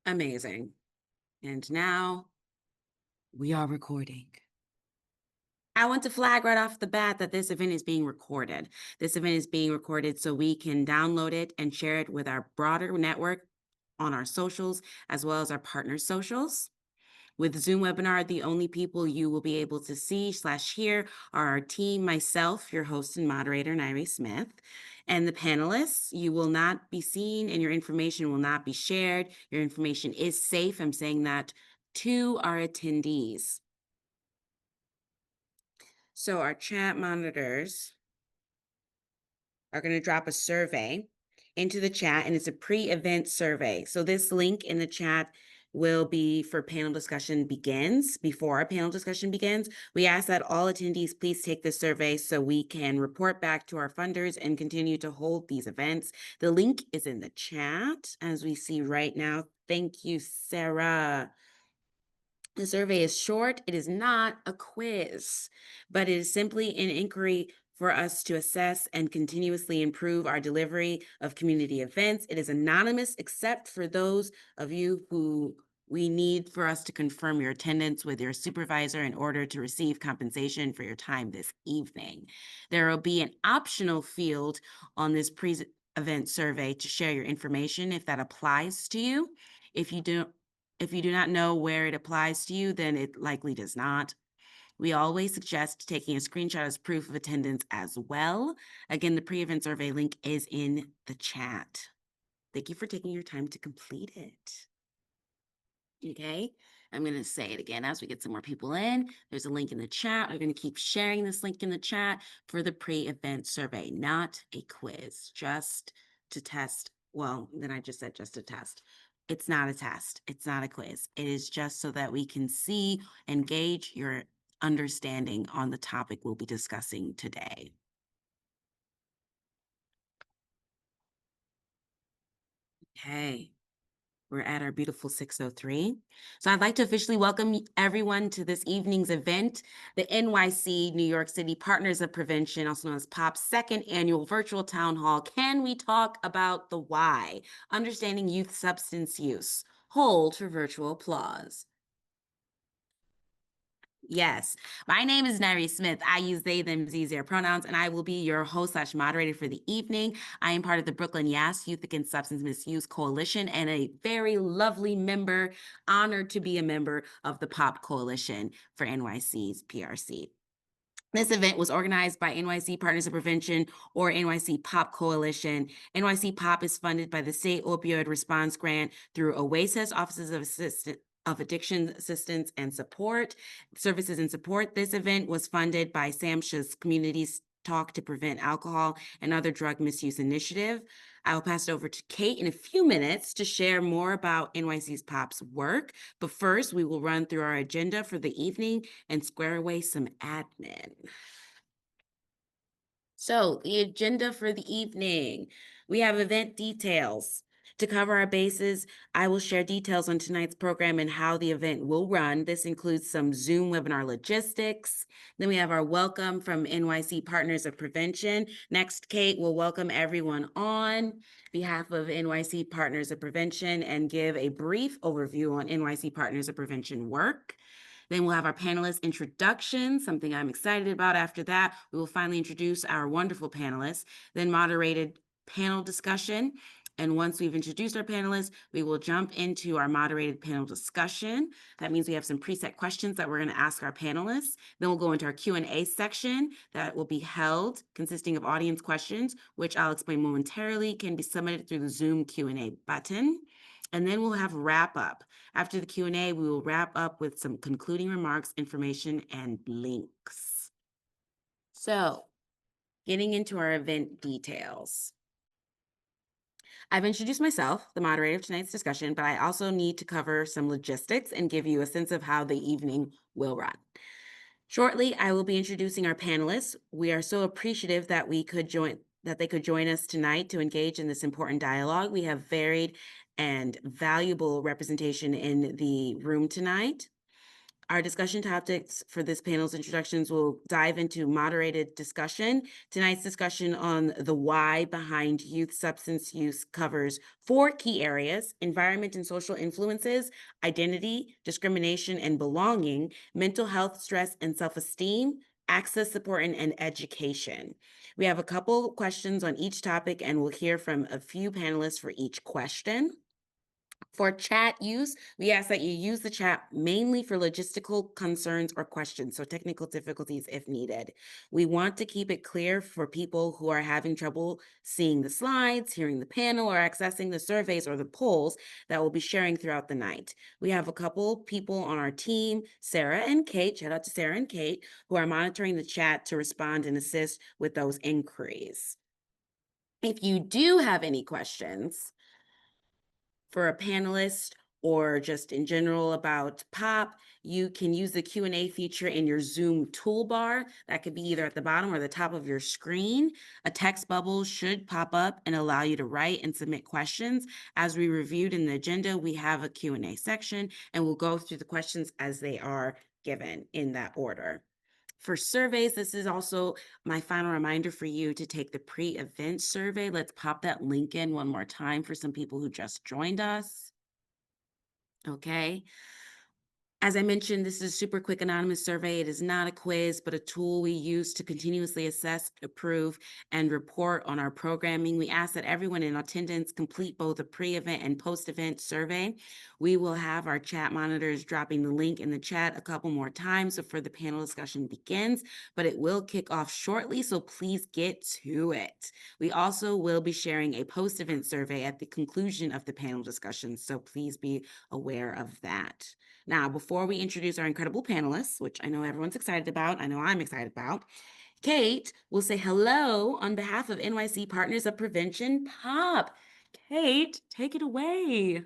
Amazing. And now we are recording. I want to flag right off the bat that this event is being recorded. This event is being recorded so we can download it and share it with our broader network on our socials, as well as our partner socials. With Zoom webinar, the only people you will be able to see/hear are our team, myself, your host and moderator, Nyrie Smith, and the panelists. You will not be seen and your information will not be shared. Your information is safe. I'm saying that to our attendees. So our chat monitors are going to drop a survey into the chat, and it's a pre-event survey. So this link in the chat will be for panel discussion begins. Before our panel discussion begins, we ask that all attendees please take the survey so we can report back to our funders and continue to hold these events. The link is in the chat as we see right now. Thank you, Sarah. The survey is short. It is not a quiz, but it is simply an inquiry for us to assess and continuously improve our delivery of community events. It is anonymous except for those of you who we need for us to confirm your attendance with your supervisor in order to receive compensation for your time this evening. There will be an optional field on this pre-event survey to share your information if that applies to you. If you do not know where it applies to you, then it likely does not. We always suggest taking a screenshot as proof of attendance as well. Again, the pre-event survey link is in the chat. Thank you for taking your time to complete it. Okay, I'm going to say it again as we get some more people in. There's a link in the chat. We're going to keep sharing this link in the chat for the pre-event survey, not a quiz, just to test. Well, then I just said just to test. It's not a test. It's not a quiz. It is just so that we can see and gauge your understanding on the topic we'll be discussing today. Okay. We're at our beautiful 6:03. So I'd like to officially welcome everyone to this evening's event, the NYC New York City Partners of Prevention, also known as POP's second annual virtual town hall. Can we talk about the why? Understanding youth substance use. Hold for virtual applause. Yes, my name is Nyrie Smith. I use they, them, these, their pronouns, and I will be your host/moderator for the evening. I am part of the Brooklyn Yes Youth Against Substance Misuse Coalition and a very lovely member, honored to be a member of the POP Coalition for NYC's PRC. This event was organized by NYC Partners of Prevention or NYC POP Coalition. NYC POP is funded by the State Opioid Response Grant through OASIS, Offices of Addiction Assistance and Support, Services and Support. This event was funded by SAMHSA's Communities Talk to Prevent Alcohol and Other Drug Misuse Initiative. I will pass it over to Kate in a few minutes to share more about NYC's POP's work. But first, we will run through our agenda for the evening and square away some admin. So the agenda for the evening, we have event details. To cover our bases, I will share details on tonight's program and how the event will run. This includes some Zoom webinar logistics. Then we have our welcome from NYC Partners of Prevention. Next, Kate will welcome everyone on behalf of NYC Partners of Prevention and give a brief overview on NYC Partners of Prevention work. Then we'll have our panelist introduction, something I'm excited about. After that, we will finally introduce our wonderful panelists, then moderated panel discussion. And once we've introduced our panelists, we will jump into our moderated panel discussion. That means we have some preset questions that we're going to ask our panelists. Then we'll go into our Q&A section that will be held, consisting of audience questions, which I'll explain momentarily, can be submitted through the Zoom Q&A button. And then we'll have wrap up. After the Q&A, we will wrap up with some concluding remarks, information, and links. So, getting into our event details. I've introduced myself, the moderator of tonight's discussion, but I also need to cover some logistics and give you a sense of how the evening will run. Shortly, I will be introducing our panelists. We are so appreciative that they could join us tonight to engage in this important dialogue. We have varied and valuable representation in the room tonight. Our discussion topics for this panel's introductions will dive into moderated discussion. Tonight's discussion on the why behind youth substance use covers 4 key areas: environment and social influences, identity, discrimination and belonging, mental health, stress and self-esteem, access, support, and education. We have a couple questions on each topic, and we'll hear from a few panelists for each question. For chat use, we ask that you use the chat mainly for logistical concerns or questions, so technical difficulties if needed. We want to keep it clear for people who are having trouble seeing the slides, hearing the panel, or accessing the surveys or the polls that we'll be sharing throughout the night. We have a couple people on our team, Sarah and Kate, shout out to Sarah and Kate, who are monitoring the chat to respond and assist with those inquiries. If you do have any questions for a panelist or just in general about POP, you can use the Q&A feature in your Zoom toolbar. That could be either at the bottom or the top of your screen. A text bubble should pop up and allow you to write and submit questions. As we reviewed in the agenda, we have a Q&A section, and we'll go through the questions as they are given in that order. For surveys, this is also my final reminder for you to take the pre-event survey. Let's pop that link in one more time for some people who just joined us. Okay. As I mentioned, this is a super quick anonymous survey. It is not a quiz, but a tool we use to continuously assess, approve, and report on our programming. We ask that everyone in attendance complete both a pre-event and post-event survey. We will have our chat monitors dropping the link in the chat a couple more times before the panel discussion begins, but it will kick off shortly, so please get to it. We also will be sharing a post-event survey at the conclusion of the panel discussion, so please be aware of that. Now, before we introduce our incredible panelists, which I know everyone's excited about, I know I'm excited about, Kate will say hello on behalf of NYC Partners of Prevention POP. Kate, take it away.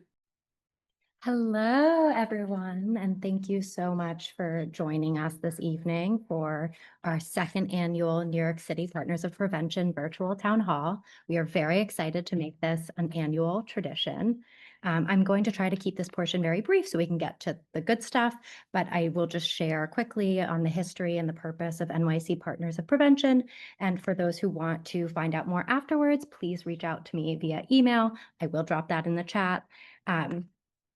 Hello, everyone, and thank you so much for joining us this evening for our second annual New York City Partners of Prevention virtual town hall. We are very excited to make this an annual tradition. I'm going to try to keep this portion very brief so we can get to the good stuff, but I will just share quickly on the history and the purpose of NYC Partners of Prevention. And for those who want to find out more afterwards, please reach out to me via email. I will drop that in the chat.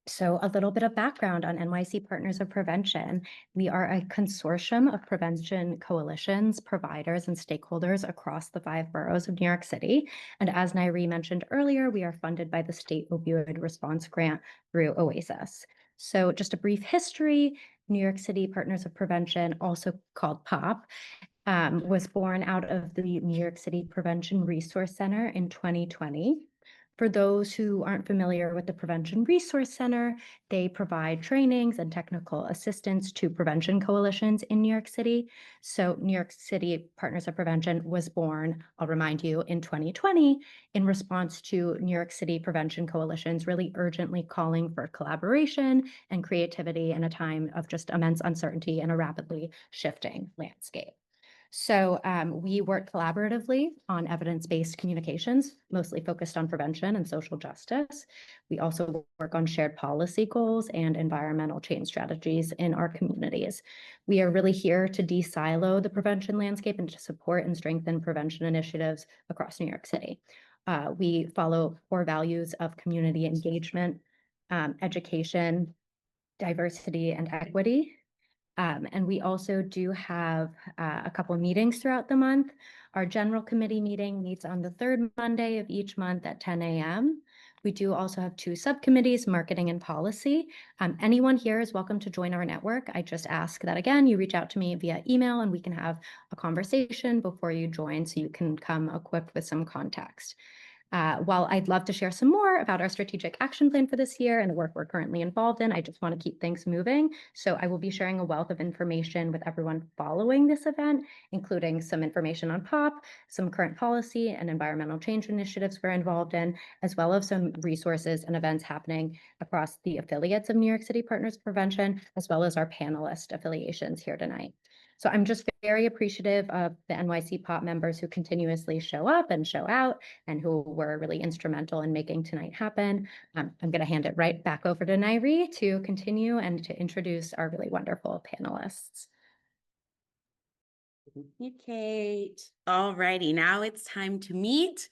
So a little bit of background on NYC Partners of Prevention. We are a consortium of prevention coalitions, providers, and stakeholders across the 5 boroughs of New York City. And as Nyrie mentioned earlier, we are funded by the State Opioid Response Grant through OASIS. So just a brief history, New York City Partners of Prevention, also called POP, was born out of the New York City Prevention Resource Center in 2020. For those who aren't familiar with the Prevention Resource Center, they provide trainings and technical assistance to prevention coalitions in New York City. So New York City Partners of Prevention was born, I'll remind you, in 2020 in response to New York City prevention coalitions really urgently calling for collaboration and creativity in a time of just immense uncertainty and a rapidly shifting landscape. So we work collaboratively on evidence-based communications, mostly focused on prevention and social justice. We also work on shared policy goals and environmental change strategies in our communities. We are really here to de-silo the prevention landscape and to support and strengthen prevention initiatives across New York City. We follow core values of community engagement, education, diversity, and equity. And we also do have a couple of meetings throughout the month. Our general committee meeting meets on the 3rd Monday of each month at 10 a.m. We do also have 2 subcommittees, marketing and policy. Anyone here is welcome to join our network. I just ask that, again, you reach out to me via email and we can have a conversation before you join so you can come equipped with some context. While I'd love to share some more about our strategic action plan for this year and the work we're currently involved in, I just want to keep things moving. So I will be sharing a wealth of information with everyone following this event, including some information on POP, some current policy and environmental change initiatives we're involved in, as well as some resources and events happening across the affiliates of New York City Partners of Prevention, as well as our panelist affiliations here tonight. So I'm just very appreciative of the NYC POP members who continuously show up and show out and who were really instrumental in making tonight happen. I'm going to hand it right back over to Nyrie to continue and to introduce our really wonderful panelists. Thank you, Kate. All righty, now it's time to meet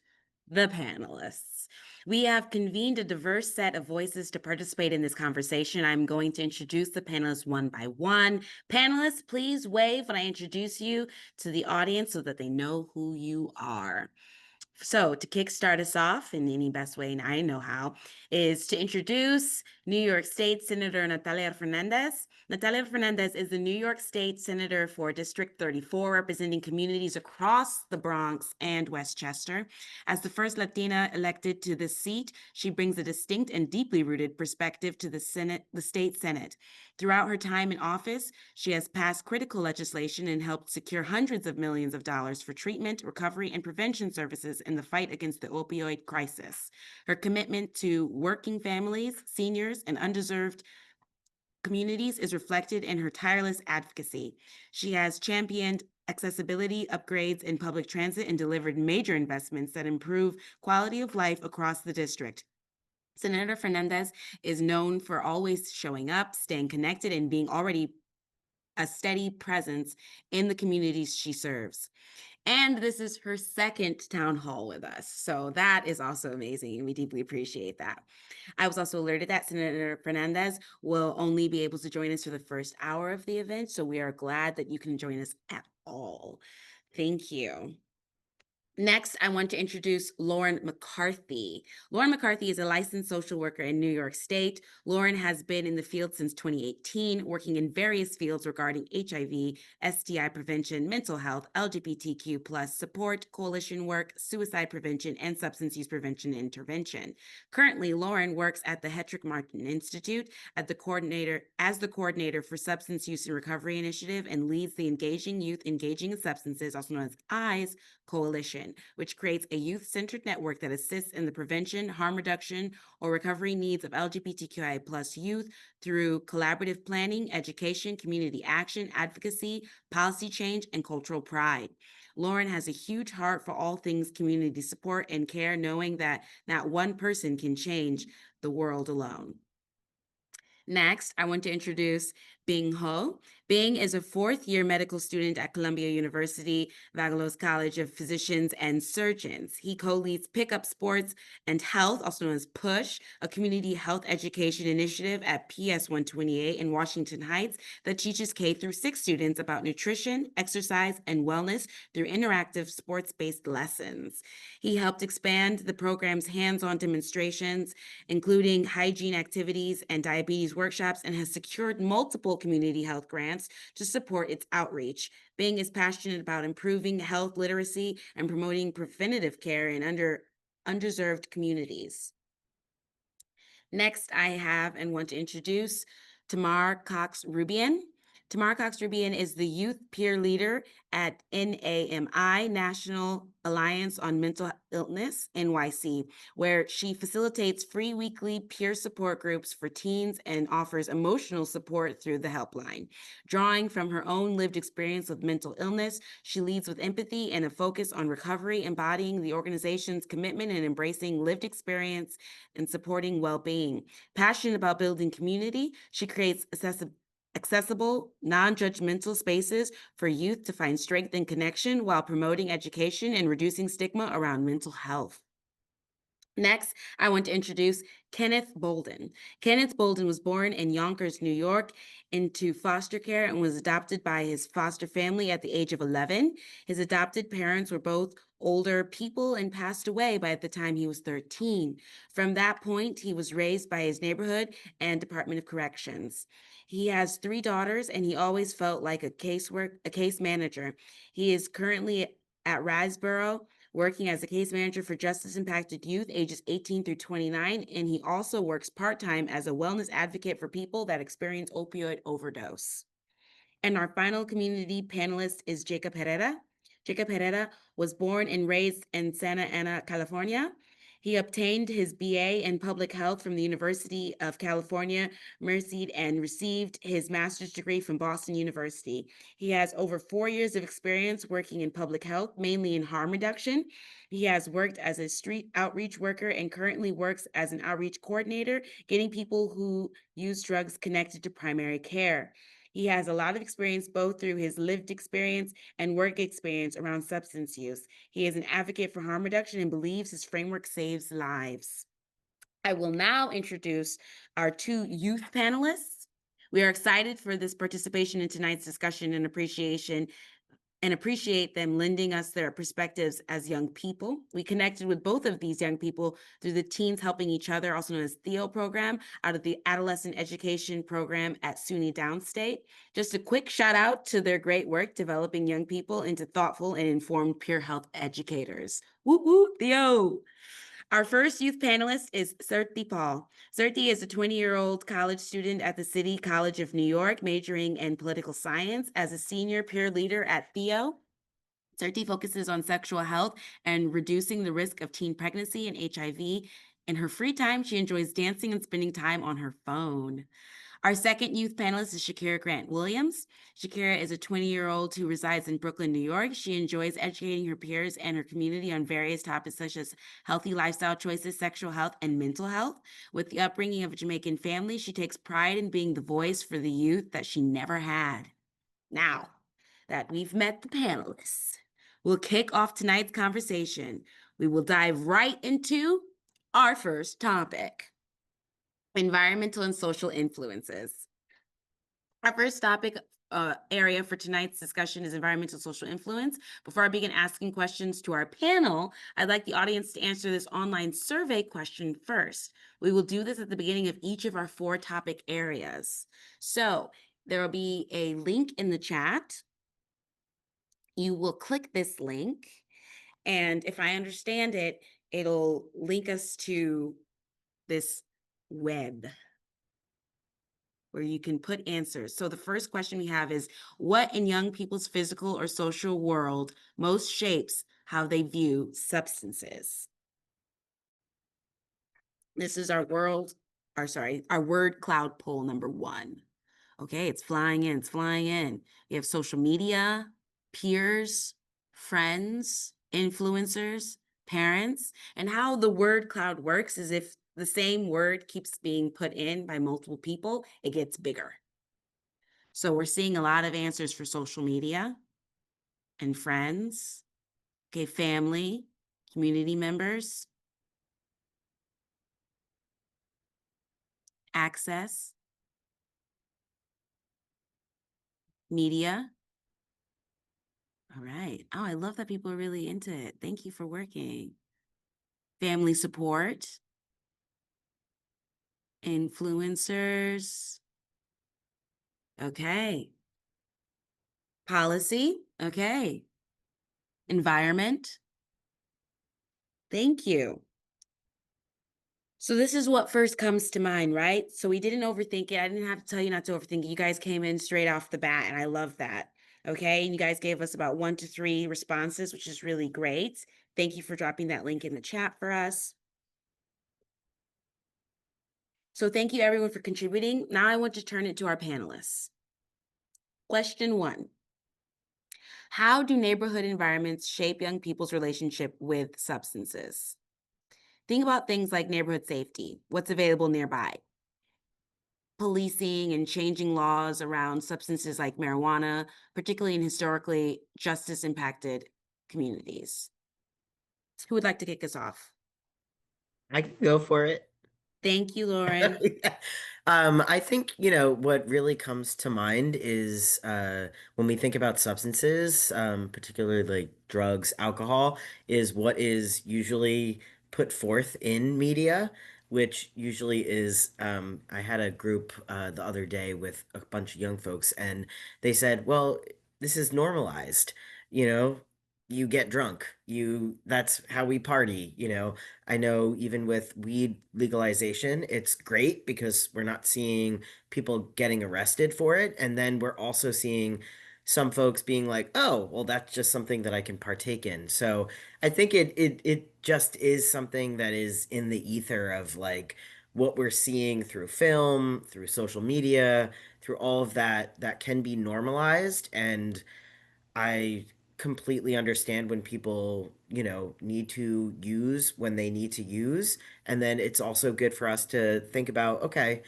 the panelists. We have convened a diverse set of voices to participate in this conversation. I'm going to introduce the panelists one by one. Panelists, please wave when I introduce you to the audience so that they know who you are. So to kickstart us off in any best way I know how is to introduce New York State Senator Natalia Fernandez. Natalia Fernandez is the New York State Senator for District 34, representing communities across the Bronx and Westchester. As the first Latina elected to this seat, she brings a distinct and deeply rooted perspective to the state Senate. Throughout her time in office, she has passed critical legislation and helped secure hundreds of millions of dollars for treatment, recovery, and prevention services in the fight against the opioid crisis. Her commitment to working families, seniors, and undeserved communities is reflected in her tireless advocacy. She has championed accessibility upgrades in public transit and delivered major investments that improve quality of life across the district. Senator Fernandez is known for always showing up, staying connected, and being already a steady presence in the communities she serves. And this is her second town hall with us. So that is also amazing, and we deeply appreciate that. I was also alerted that Senator Fernandez will only be able to join us for the first hour of the event, so we are glad that you can join us at all. Thank you. Next, I want to introduce Lauren McCarthy. Lauren McCarthy is a licensed social worker in New York State. Lauren has been in the field since 2018, working in various fields regarding HIV, STI prevention, mental health, LGBTQ+ support, coalition work, suicide prevention, and substance use prevention and intervention. Currently, Lauren works at the Hetrick Martin Institute as the coordinator for Substance Use and Recovery Initiative and leads the Engaging Youth Engaging in Substances, also known as EYES, Coalition, which creates a youth-centered network that assists in the prevention, harm reduction, or recovery needs of LGBTQI+ youth through collaborative planning, education, community action, advocacy, policy change, and cultural pride. Lauren has a huge heart for all things community support and care, knowing that not one person can change the world alone. Next, I want to introduce Bing Ho. Bing is a fourth-year medical student at Columbia University, Vagelos College of Physicians and Surgeons. He co-leads Pickup Sports and Health, also known as PUSH, a community health education initiative at PS 128 in Washington Heights that teaches K-6 students about nutrition, exercise, and wellness through interactive sports-based lessons. He helped expand the program's hands-on demonstrations, including hygiene activities and diabetes workshops, and has secured multiple community health grants to support its outreach. Bing is passionate about improving health literacy and promoting preventative care in underserved communities. Next, I have and want to introduce Tamar Cox-Rubian. Tamar Cox-Rubian is the youth peer leader at NAMI, National Alliance on Mental Illness, NYC, where she facilitates free weekly peer support groups for teens and offers emotional support through the helpline. Drawing from her own lived experience with mental illness, she leads with empathy and a focus on recovery, embodying the organization's commitment and embracing lived experience and supporting well-being. Passionate about building community, she creates accessible, non-judgmental spaces for youth to find strength and connection while promoting education and reducing stigma around mental health. Next, I want to introduce Kenneth Bolden. Kenneth Bolden was born in Yonkers, New York, into foster care and was adopted by his foster family at the age of 11. His adopted parents were both older people and passed away by the time he was 13. From that point, he was raised by his neighborhood and Department of Corrections. He has 3 daughters, and he always felt like a case manager. He is currently at Riseboro, working as a case manager for justice-impacted youth ages 18 through 29, and he also works part-time as a wellness advocate for people that experience opioid overdose. And our final community panelist is Jacob Herrera. Jacob Herrera was born and raised in Santa Ana, California. He obtained his BA in public health from the University of California, Merced, and received his master's degree from Boston University. He has over 4 years of experience working in public health, mainly in harm reduction. He has worked as a street outreach worker and currently works as an outreach coordinator, getting people who use drugs connected to primary care. He has a lot of experience both through his lived experience and work experience around substance use. He is an advocate for harm reduction and believes his framework saves lives. I will now introduce our two youth panelists. We are excited for this participation in tonight's discussion and appreciate them lending us their perspectives as young people. We connected with both of these young people through the Teens Helping Each Other, also known as THEO program, out of the Adolescent Education Program at SUNY Downstate. Just a quick shout out to their great work developing young people into thoughtful and informed peer health educators. Woo woo, THEO! Our first youth panelist is Serti Paul. Serti is a 20-year-old college student at the City College of New York, majoring in political science. As a senior peer leader at THEO, Serti focuses on sexual health and reducing the risk of teen pregnancy and HIV. In her free time, she enjoys dancing and spending time on her phone. Our second youth panelist is Shakira Grant Williams. Shakira is a 20-year-old who resides in Brooklyn, New York. She enjoys educating her peers and her community on various topics such as healthy lifestyle choices, sexual health, and mental health. With the upbringing of a Jamaican family, she takes pride in being the voice for the youth that she never had. Now that we've met the panelists, we'll kick off tonight's conversation. We will dive right into our first topic. Environmental and social influences. Our first topic area for tonight's discussion is environmental social influence. Before I begin asking questions to our panel, I'd like the audience to answer this online survey question first. We will do this at the beginning of each of our 4 topic areas. So there will be a link in the chat. You will click this link, and if I understand it, it'll link us to this web where you can put answers. So the first question we have is, what in young people's physical or social world most shapes how they view substances? This is our word cloud poll number 1. Okay, it's flying in, We have social media, peers, friends, influencers, parents, and how the word cloud works is if the same word keeps being put in by multiple people, it gets bigger. So we're seeing a lot of answers for social media and friends, okay, family, community members, access, media. All right. Oh, I love that people are really into it. Thank you for working. Family support, influencers. Okay. Policy. Okay. Environment. Thank you. So this is what first comes to mind, right? So we didn't overthink it. I didn't have to tell you not to overthink it. You guys came in straight off the bat, and I love that. Okay. And you guys gave us about 1 to 3 responses, which is really great. Thank you for dropping that link in the chat for us. So thank you everyone for contributing. Now I want to turn it to our panelists. Question 1. How do neighborhood environments shape young people's relationship with substances? Think about things like neighborhood safety, what's available nearby, policing and changing laws around substances like marijuana, particularly in historically justice-impacted communities. Who would like to kick us off? I can go for it. Thank you, Lauren. I think, what really comes to mind is when we think about substances, particularly like drugs, alcohol, is what is usually put forth in media, which usually is, I had a group the other day with a bunch of young folks, and they said, well, this is normalized, you know. You get drunk. That's how we party. I know even with weed legalization, it's great because we're not seeing people getting arrested for it. And then we're also seeing some folks being like, oh, well, that's just something that I can partake in. So I think it just is something that is in the ether of like what we're seeing through film, through social media, through all of that that can be normalized. And I completely understand when people, need to use when they need to use. And then it's also good for us to think about, okay,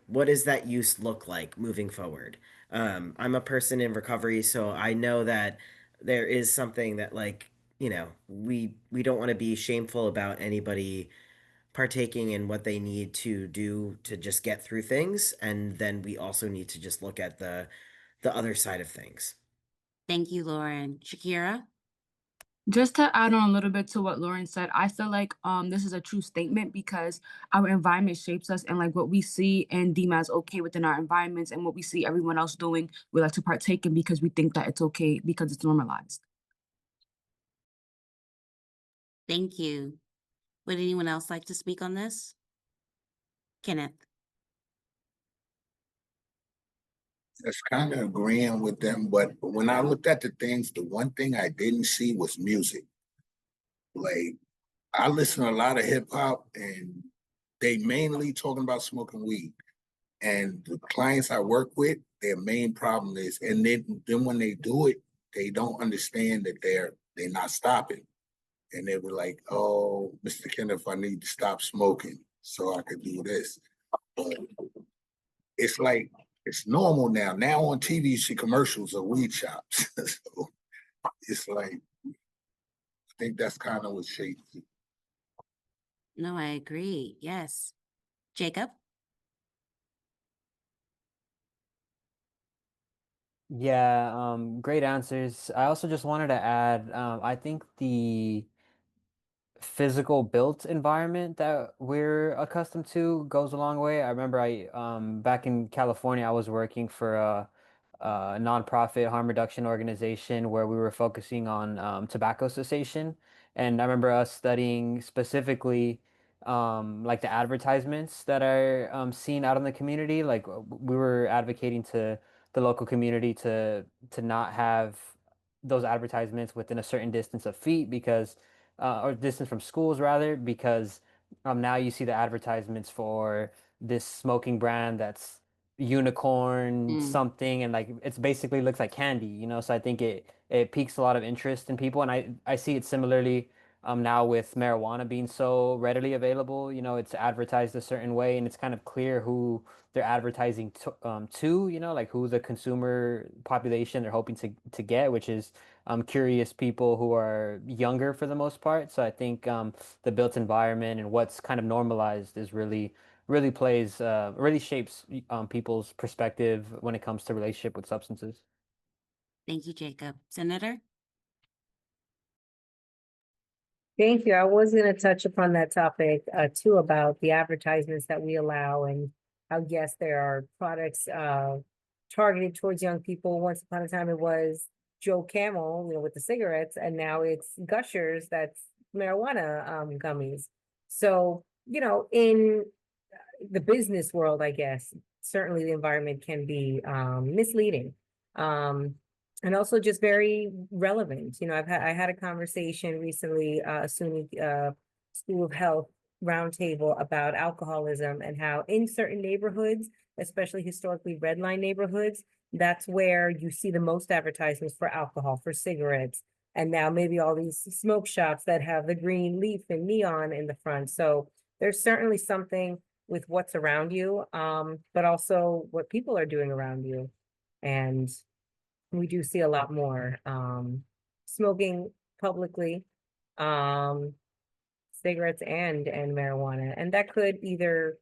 what does that use look like moving forward? I'm a person in recovery, so I know that there is something that like, we don't want to be shameful about anybody partaking in what they need to do to just get through things. And then we also need to just look at the other side of things. Thank you, Lauren. Shakira? Just to add on a little bit to what Lauren said, I feel like this is a true statement because our environment shapes us, and like what we see and deem as okay within our environments and what we see everyone else doing, we like to partake in because we think that it's okay because it's normalized. Thank you. Would anyone else like to speak on this? Kenneth? That's kind of agreeing with them, but when I looked at the things, the one thing I didn't see was music. Like, I listen to a lot of hip hop, and they mainly talking about smoking weed. And the clients I work with, their main problem is, and then when they do it, they don't understand that they're not stopping. And they were like, "Oh, Mr. Kenneth, I need to stop smoking so I could do this." But it's like it's normal now. Now on TV, you see commercials of weed shops. So it's like I think that's kind of what shapes it. No, I agree. Yes. Jacob? Yeah, great answers. I also just wanted to add, I think the physical built environment that we're accustomed to goes a long way. I remember back in California, I was working for a nonprofit harm reduction organization where we were focusing on tobacco cessation. And I remember us studying specifically like the advertisements that are seen out in the community. Like we were advocating to the local community to not have those advertisements within a certain distance of feet because or distance from schools rather, because now you see the advertisements for this smoking brand that's unicorn Mm. something, and like it's basically looks like candy, So I think it piques a lot of interest in people, and I see it similarly now with marijuana being so readily available. It's advertised a certain way, and it's kind of clear who they're advertising to, like who the consumer population they're hoping to get, which is curious people who are younger for the most part. So I think the built environment and what's kind of normalized is really plays really shapes people's perspective when it comes to relationship with substances. Thank you, Jacob. Senator? Thank you. I was going to touch upon that topic too, about the advertisements that we allow and how, yes, there are products targeted towards young people. Once upon a time, it was Joe Camel, with the cigarettes, and now it's Gushers, that's marijuana gummies. So, in the business world, I guess, certainly the environment can be misleading. And also just very relevant. I had a conversation recently, SUNY School of Health roundtable about alcoholism and how in certain neighborhoods, especially historically red line neighborhoods, that's where you see the most advertisements for alcohol, for cigarettes. And now maybe all these smoke shops that have the green leaf and neon in the front. So there's certainly something with what's around you, but also what people are doing around you. And we do see a lot more smoking publicly, cigarettes and marijuana. And that could either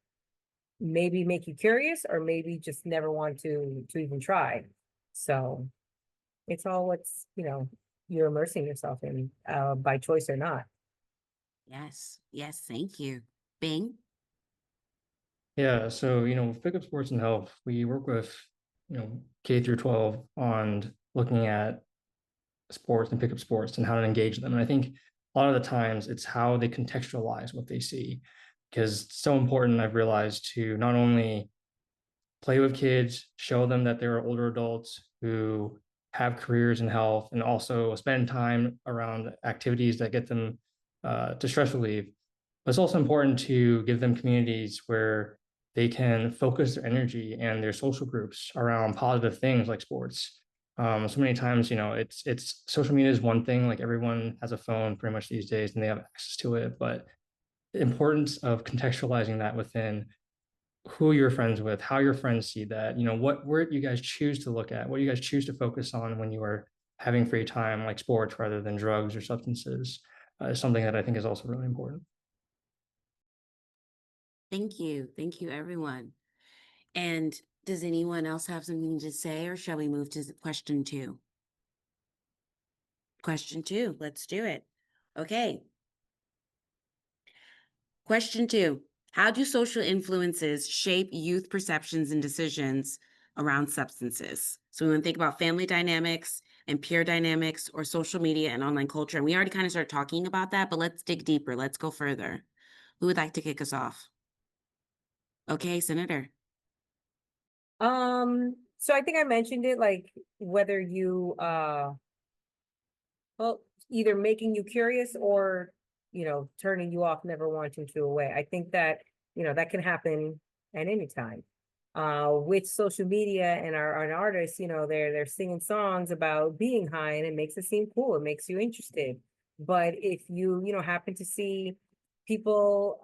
maybe make you curious or maybe just never want to even try. So it's all what's, you're immersing yourself in by choice or not. Yes. Yes. Thank you. Bing? Yeah, so with Pickup Sports and Health, we work with K through 12 on looking at sports and pickup sports and how to engage them. And I think a lot of the times it's how they contextualize what they see, because it's so important, I've realized, to not only play with kids, show them that there are older adults who have careers in health and also spend time around activities that get them to stress relief. But it's also important to give them communities where they can focus their energy and their social groups around positive things like sports. So many times, it's social media is one thing, like everyone has a phone pretty much these days and they have access to it, but the importance of contextualizing that within who you're friends with, how your friends see that, where you guys choose to look at, what you guys choose to focus on when you are having free time, like sports rather than drugs or substances, is something that I think is also really important. Thank you. Thank you, everyone. And does anyone else have something to say, or shall we move to question 2? Question 2, let's do it. Okay. Question 2, how do social influences shape youth perceptions and decisions around substances? So we want to think about family dynamics and peer dynamics, or social media and online culture. And we already kind of started talking about that, but let's dig deeper. Let's go further. Who would like to kick us off? Okay, Senator. So I think I mentioned it, like whether you well, either making you curious or, turning you off, never wanting to away. I think that, that can happen at any time. With social media and our artists, they're singing songs about being high and it makes it seem cool. It makes you interested. But if you, happen to see people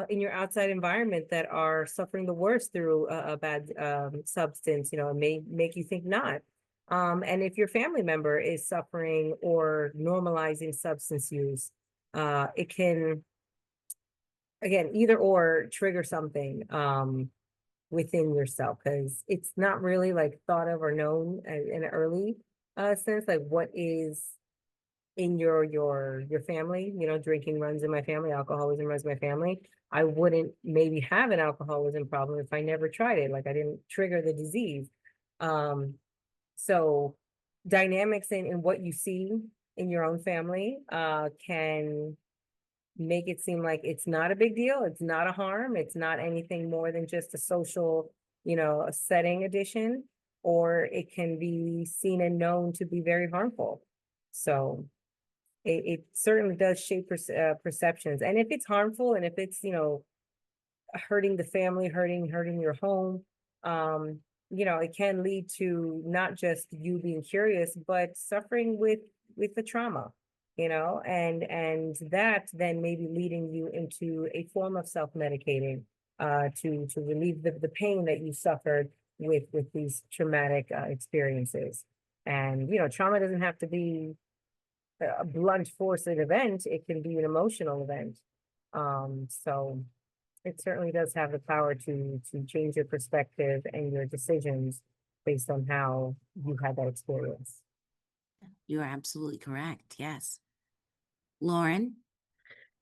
in your outside environment that are suffering the worst through a bad substance, it may make you think not. And if your family member is suffering or normalizing substance use, it can, again, either or trigger something within yourself, because it's not really like thought of or known in an early sense, like what is in your family. Drinking runs in my family, alcoholism runs in my family. I wouldn't maybe have an alcoholism problem if I never tried it, like I didn't trigger the disease. So dynamics in what you see in your own family can make it seem like it's not a big deal, it's not a harm, it's not anything more than just a social, a setting addition, or it can be seen and known to be very harmful. So it certainly does shape perceptions. And if it's harmful and if it's, hurting the family, hurting your home, it can lead to not just you being curious, but suffering with the trauma, and that then maybe leading you into a form of self-medicating to relieve the pain that you suffered with these traumatic experiences. And trauma doesn't have to be a blunt force event, it can be an emotional event. So it certainly does have the power to change your perspective and your decisions based on how you had that experience. You are absolutely correct. Yes. Lauren?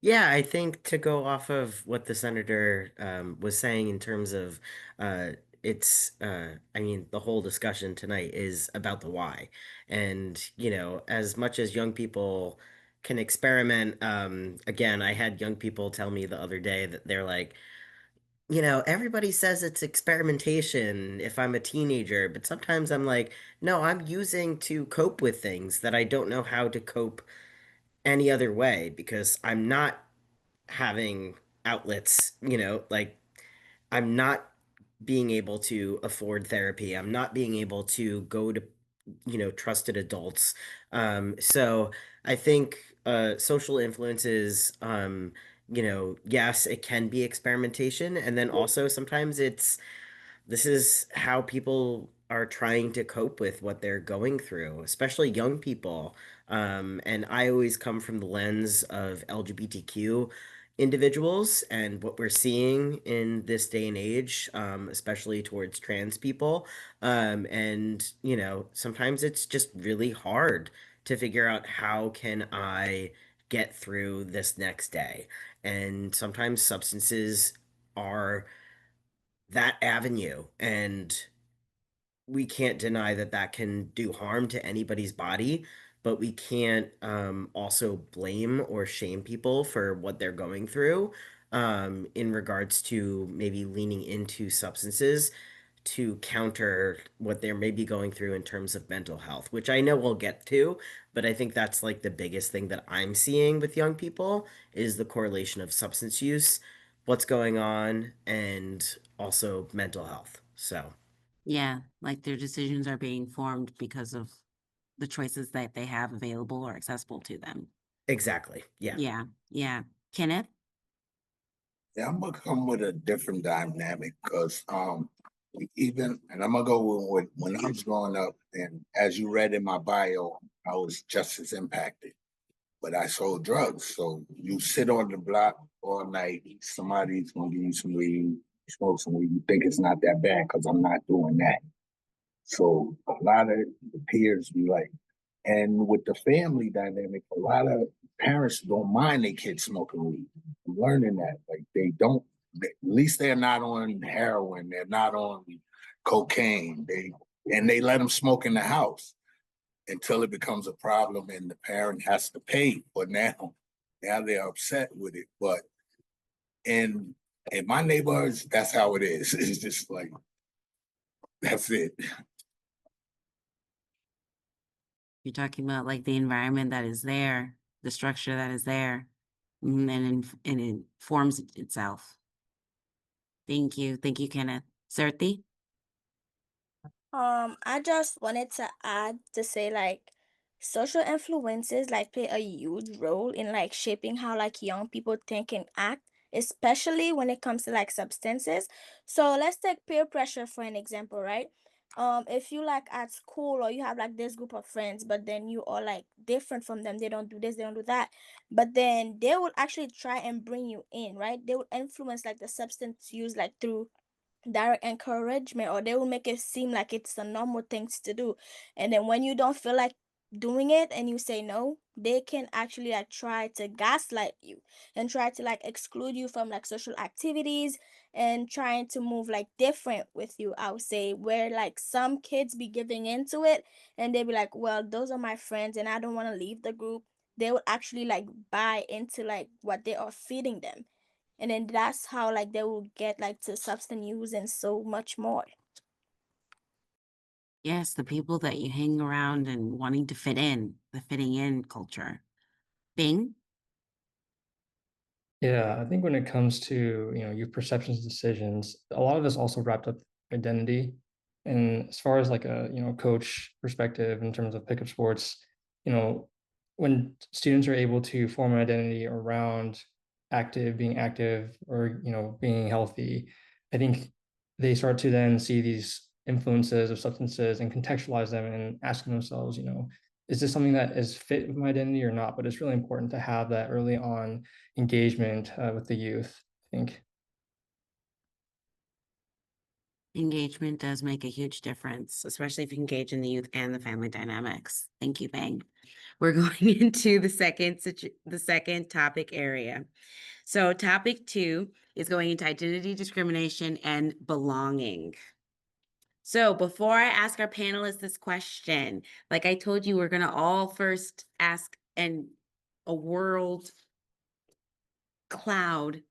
Yeah, I think to go off of what the senator was saying in terms of I mean, the whole discussion tonight is about the why. And, as much as young people can experiment, again, I had young people tell me the other day that they're like, everybody says it's experimentation if I'm a teenager, but sometimes I'm like, no, I'm using to cope with things that I don't know how to cope any other way because I'm not having outlets, like I'm not being able to afford therapy. I'm not being able to go to, trusted adults. So I think social influences, yes, it can be experimentation. And then also sometimes this is how people are trying to cope with what they're going through, especially young people. And I always come from the lens of LGBTQ individuals and what we're seeing in this day and age, especially towards trans people. And, sometimes it's just really hard to figure out how can I get through this next day. And sometimes substances are that avenue, and we can't deny that that can do harm to anybody's body, but we can't also blame or shame people for what they're going through in regards to maybe leaning into substances to counter what they're maybe going through in terms of mental health, which I know we'll get to, but I think that's like the biggest thing that I'm seeing with young people is the correlation of substance use, what's going on, and also mental health. So, Yeah, like their decisions are being formed because of the choices that they have available or accessible to them. exactly. Yeah. Yeah, yeah. Kenneth? Yeah, I'm gonna come with a different dynamic because even and I'm gonna go with when I was growing up, and as you read in my bio, I was just as impacted. But I sold drugs. So you sit on the block all night, somebody's gonna give you some weed, you smoke some weed, you think it's not that bad because I'm not doing that. So a lot of the peers be like, and with the family dynamic, a lot of parents don't mind their kids smoking weed. I'm learning that. Like they don't, at least they're not on heroin, they're not on cocaine. They let them smoke in the house until it becomes a problem and the parent has to pay. But now they're upset with it. But in my neighborhoods, that's how it is. It's just like that's it. You're talking about like the environment that is there, the structure that is there, and it informs itself. Thank you. Thank you, Kenneth. Serti? I just wanted to add to say like social influences like play a huge role in like shaping how like young people think and act, especially when it comes to like substances. So let's take peer pressure for an example, right? If you like at school or you have like this group of friends, but then you are like different from them, they don't do this, they don't do that, but then they will actually try and bring you in, right? They will influence like the substance use like through direct encouragement, or they will make it seem like it's a normal things to do, and then when you don't feel like doing it and you say no, they can actually like try to gaslight you and try to like exclude you from like social activities and trying to move like different with you, I would say, where like some kids be giving into it and they be like, well, those are my friends and I don't want to leave the group. They would actually like buy into like what they are feeding them, and then that's how like they will get like to substance use and so much more. Yes, the people that you hang around and wanting to fit in, the fitting in culture. Bing? Yeah, I think when it comes to, your perceptions, decisions, a lot of this also wrapped up identity. And as far as like a, coach perspective in terms of pickup sports, you know, when students are able to form an identity around being active or, being healthy, I think they start to then see these influences of substances and contextualize them and asking themselves, is this something that is fit with my identity or not? But it's really important to have that early on engagement with the youth, I think. Engagement does make a huge difference, especially if you engage in the youth and the family dynamics. Thank you, Bang. We're going into the second topic area. So topic 2 is going into identity discrimination and belonging. So before I ask our panelists this question, like I told you, we're gonna all first ask a word cloud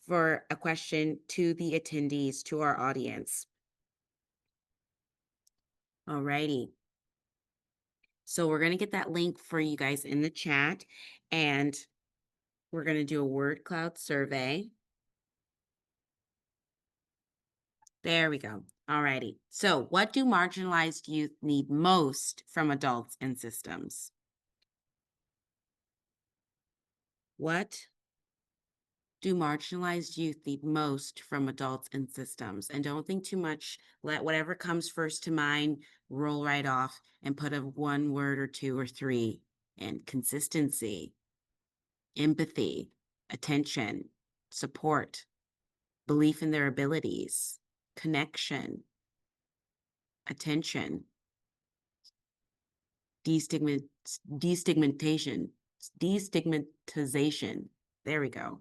for a question to the attendees, to our audience. Alrighty. So we're gonna get that link for you guys in the chat, and we're gonna do a word cloud survey. There we go. Alrighty. So what do marginalized youth need most from adults and systems? What do marginalized youth need most from adults and systems? And don't think too much. Let whatever comes first to mind roll right off and put a 1 word or 2 or 3. And consistency, empathy, attention, support, belief in their abilities, connection, attention, destigmatization. There we go.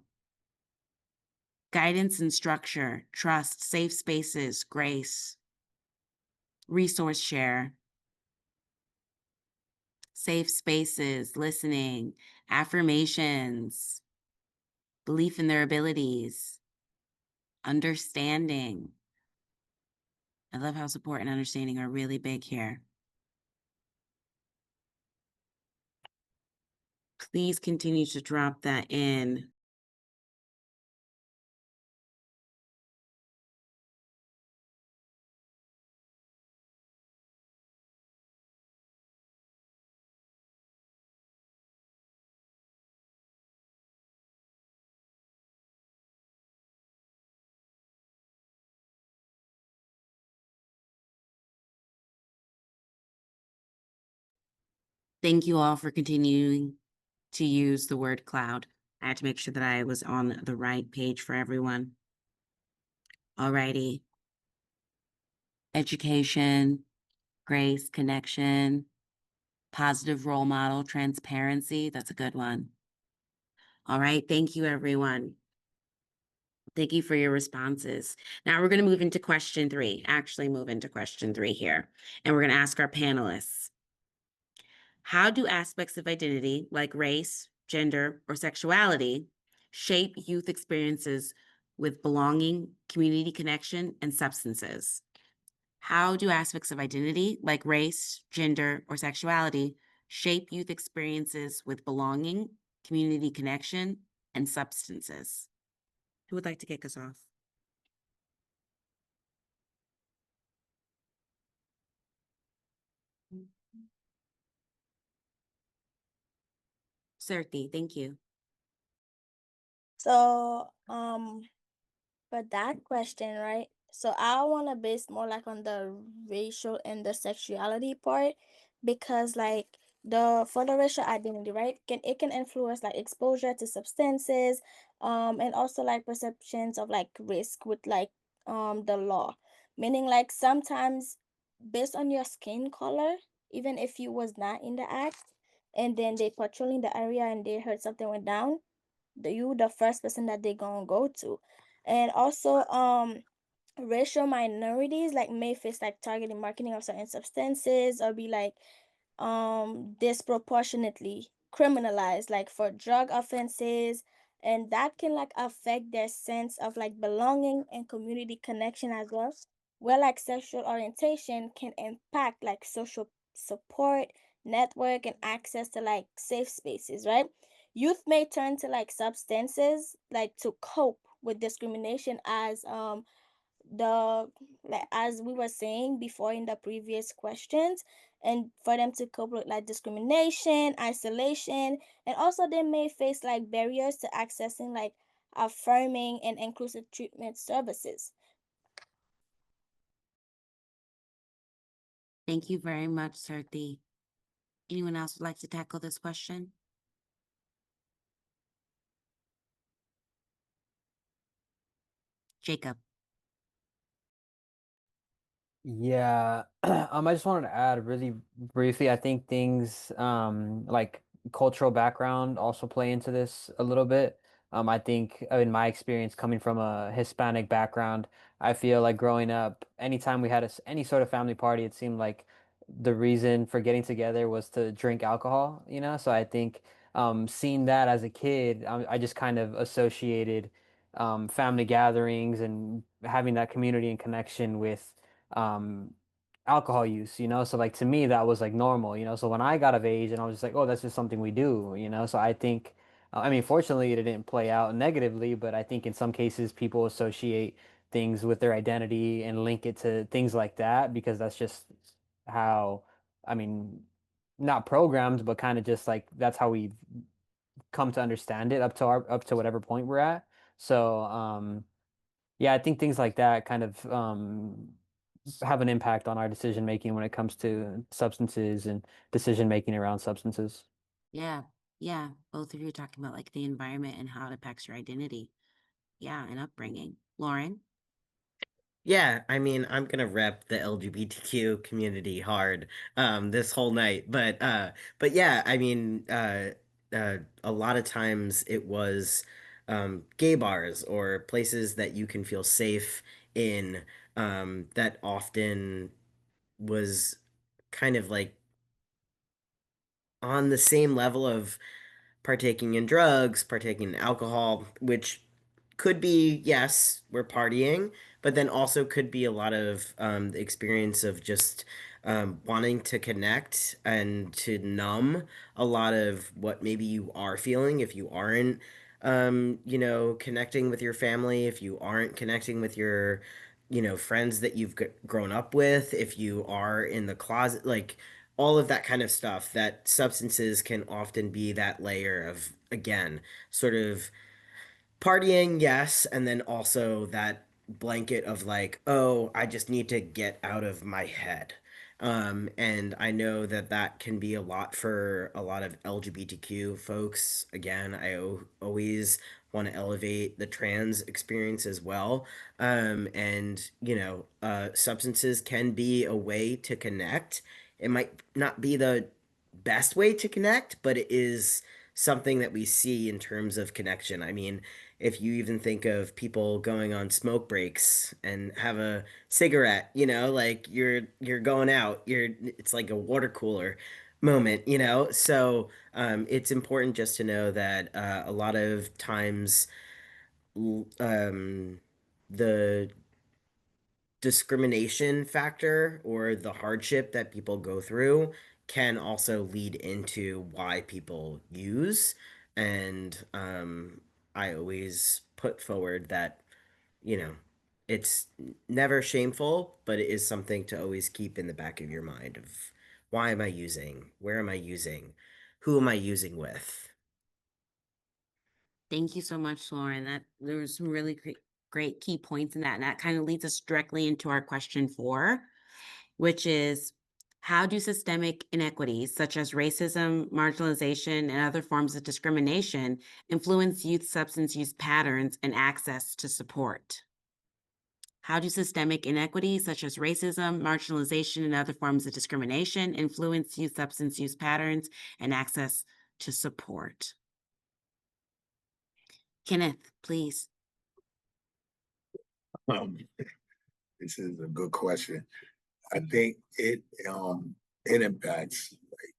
Guidance and structure, trust, safe spaces, grace, resource share, safe spaces, listening, affirmations, belief in their abilities, understanding. I love how support and understanding are really big here. Please continue to drop that in. Thank you all for continuing to use the word cloud. I had to make sure that I was on the right page for everyone. Alrighty. Education, grace, connection, positive role model, transparency. That's a good one. All right. Thank you, everyone. Thank you for your responses. Now we're going to move into question 3, here. And we're going to ask our panelists. How do aspects of identity like race, gender, or sexuality shape youth experiences with belonging, community connection, and substances? How do aspects of identity like race, gender, or sexuality shape youth experiences with belonging, community connection, and substances? Who would like to kick us off? Certi, thank you. So, for that question, right? So I want to base more like on the racial and the sexuality part because like the for the racial identity, right? Can influence like exposure to substances, and also like perceptions of like risk with like the law. Meaning like sometimes based on your skin color, even if you was not in the act, and then they patrolling the area and they heard something went down, the first person that they gonna go to. And also racial minorities like may face like targeted marketing of certain substances or be like disproportionately criminalized like for drug offenses, and that can like affect their sense of like belonging and community connection as well, where like sexual orientation can impact like social support network and access to like safe spaces, right? Youth may turn to like substances like to cope with discrimination as the like as we were saying before in the previous questions, and for them to cope with like discrimination, isolation, and also they may face like barriers to accessing like affirming and inclusive treatment services. Thank you very much, Certi. Anyone else would like to tackle this question? Jacob. Yeah, I just wanted to add really briefly. I think things like cultural background also play into this a little bit. I think in my experience coming from a Hispanic background, I feel like growing up, anytime we had any sort of family party, it seemed like the reason for getting together was to drink alcohol, you know? So I think seeing that as a kid, I just kind of associated family gatherings and having that community and connection with um alcohol use, you know? So like to me that was like normal, you know? So when I got of age and I was just like, oh, that's just something we do, you know? So I think I mean, fortunately it didn't play out negatively, but I think in some cases people associate things with their identity and link it to things like that because that's just how, I mean, not programmed, but kind of just like that's how we've come to understand it up to whatever point we're at. So yeah, I think things like that kind of have an impact on our decision making when it comes to substances and decision making around substances. Yeah, yeah. Both of you are talking about like the environment and how it affects your identity. Yeah, and upbringing. Lauren? Yeah, I mean, I'm gonna rep the LGBTQ community hard this whole night, but yeah, I mean, a lot of times it was gay bars or places that you can feel safe in that often was kind of like on the same level of partaking in drugs, partaking in alcohol, which could be, yes, we're partying, but then also could be a lot of the experience of just wanting to connect and to numb a lot of what maybe you are feeling if you aren't, connecting with your family, if you aren't connecting with your, friends that you've grown up with, if you are in the closet, like all of that kind of stuff, that substances can often be that layer of, again, sort of partying, yes, and then also that blanket of like, oh, I just need to get out of my head. And I know that that can be a lot for a lot of LGBTQ folks. Again, always want to elevate the trans experience as well. And substances can be a way to connect. It might not be the best way to connect, but it is something that we see in terms of connection. I mean, if you even think of people going on smoke breaks and have a cigarette, like you're going out, it's like a water cooler moment, so it's important just to know that a lot of times the discrimination factor or the hardship that people go through can also lead into why people use. And I always put forward that, you know, it's never shameful, but it is something to always keep in the back of your mind of why am I using? Where am I using? Who am I using with? Thank you so much, Lauren. That there was some really great key points in that. And that kind of leads us directly into our question 4, which is how do systemic inequities such as racism, marginalization, and other forms of discrimination influence youth substance use patterns and access to support? How do systemic inequities such as racism, marginalization, and other forms of discrimination influence youth substance use patterns and access to support? Kenneth, please. This is a good question. I think it impacts, like,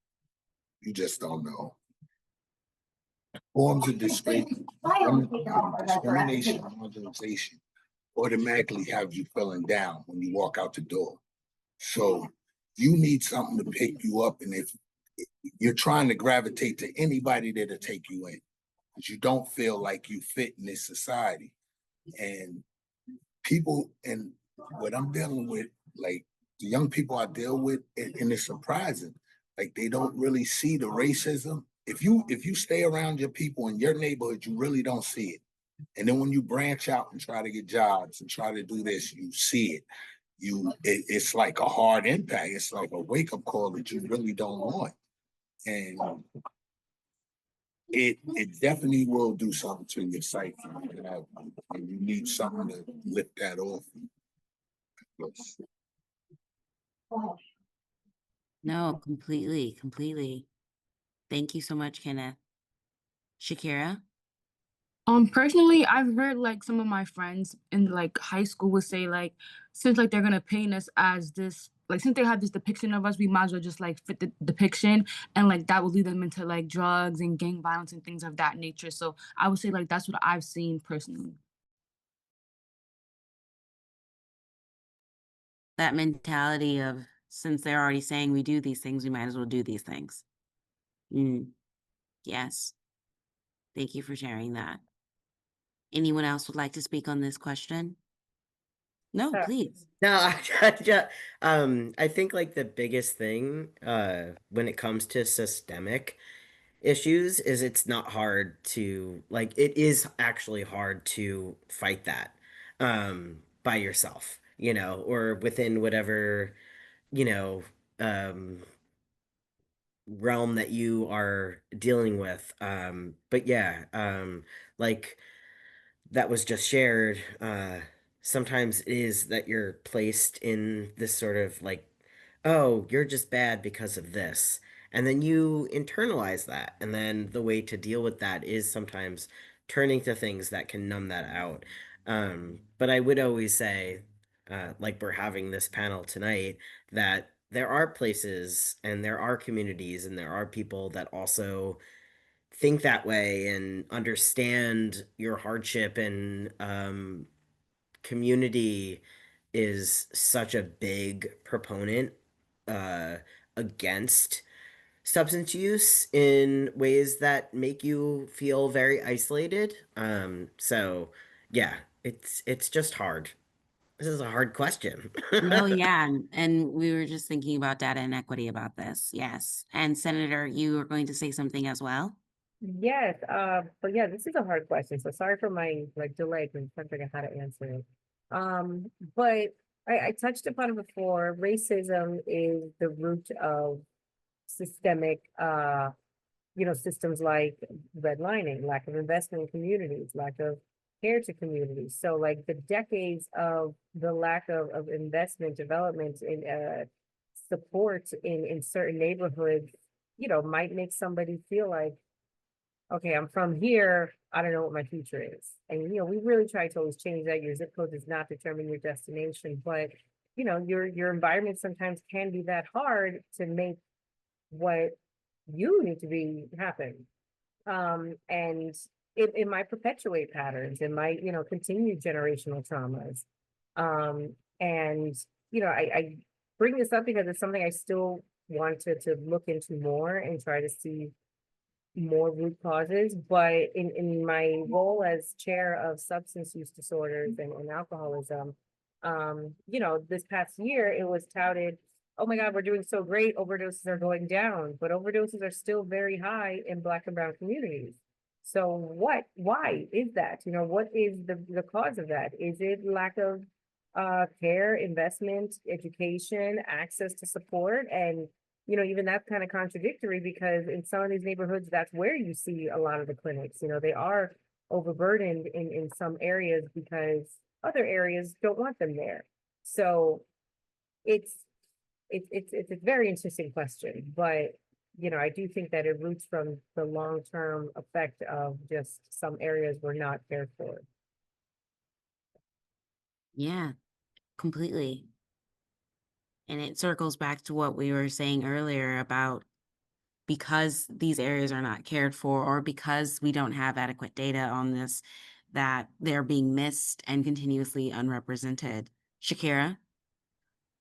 you just don't know. Forms of discrimination, marginalization automatically have you feeling down when you walk out the door. So you need something to pick you up, and if you're trying to gravitate to anybody that'll take you in, because you don't feel like you fit in this society. And people, and what I'm dealing with, like the young people I deal with, and it's surprising, like they don't really see the racism. If you stay around your people in your neighborhood, you really don't see it. And then when you branch out and try to get jobs and try to do this, you see it. It's like a hard impact. It's like a wake-up call that you really don't want. And it definitely will do something to your psyche. And you need something to lift that off. No, completely. Thank you so much, Kenneth. Shakira? Personally, I've heard like some of my friends in like high school would say like, since like they're gonna paint us as this, like since they have this depiction of us, we might as well just like fit the depiction, and like that will lead them into like drugs and gang violence and things of that nature. So I would say like that's what I've seen personally. That mentality of since they're already saying we do these things, we might as well do these things. Yes. Thank you for sharing that. Anyone else would like to speak on this question? No, Sure. please. No, I think like the biggest thing when it comes to systemic issues is it's not hard to like it is actually hard to fight that by yourself, or within whatever, you know, realm that you are dealing with. But yeah, like that was just shared, sometimes it is that you're placed in this sort of like, oh, you're just bad because of this. And then you internalize that. And then the way to deal with that is sometimes turning to things that can numb that out. But I would always say, like we're having this panel tonight, that there are places and there are communities and there are people that also think that way and understand your hardship and community is such a big proponent uh, against substance use in ways that make you feel very isolated. So yeah, it's just hard. This is a hard question. No, yeah, and we were just thinking about data inequity about this. Yes. And Senator, you are going to say something as well? Yes, but yeah, this is a hard question. So sorry for my like delay because I'm trying to figure out how to answer it. But I touched upon it before. Racism is the root of systemic systems like redlining, lack of investment in communities, lack of care to communities. So like the decades of the lack of investment, development in support in certain neighborhoods, might make somebody feel like, okay, I'm from here, I don't know what my future is. And we really try to always change that. Your zip code does not determine your destination, but your environment sometimes can be that hard to make what you need to be happen. And it might perpetuate patterns, it might, continue generational traumas. And I bring this up because it's something I still want to look into more and try to see more root causes. But in my role as chair of substance use disorders and alcoholism, this past year it was touted, oh my God, we're doing so great, overdoses are going down, but overdoses are still very high in Black and brown communities. So why is that? What is the cause of that? Is it lack of care, investment, education, access to support? And even that's kind of contradictory because in some of these neighborhoods, that's where you see a lot of the clinics. They are overburdened in some areas because other areas don't want them there. So it's a very interesting question, but I do think that it roots from the long-term effect of just some areas were not cared for. Yeah, completely. And it circles back to what we were saying earlier about because these areas are not cared for or because we don't have adequate data on this, that they're being missed and continuously unrepresented. Shakira?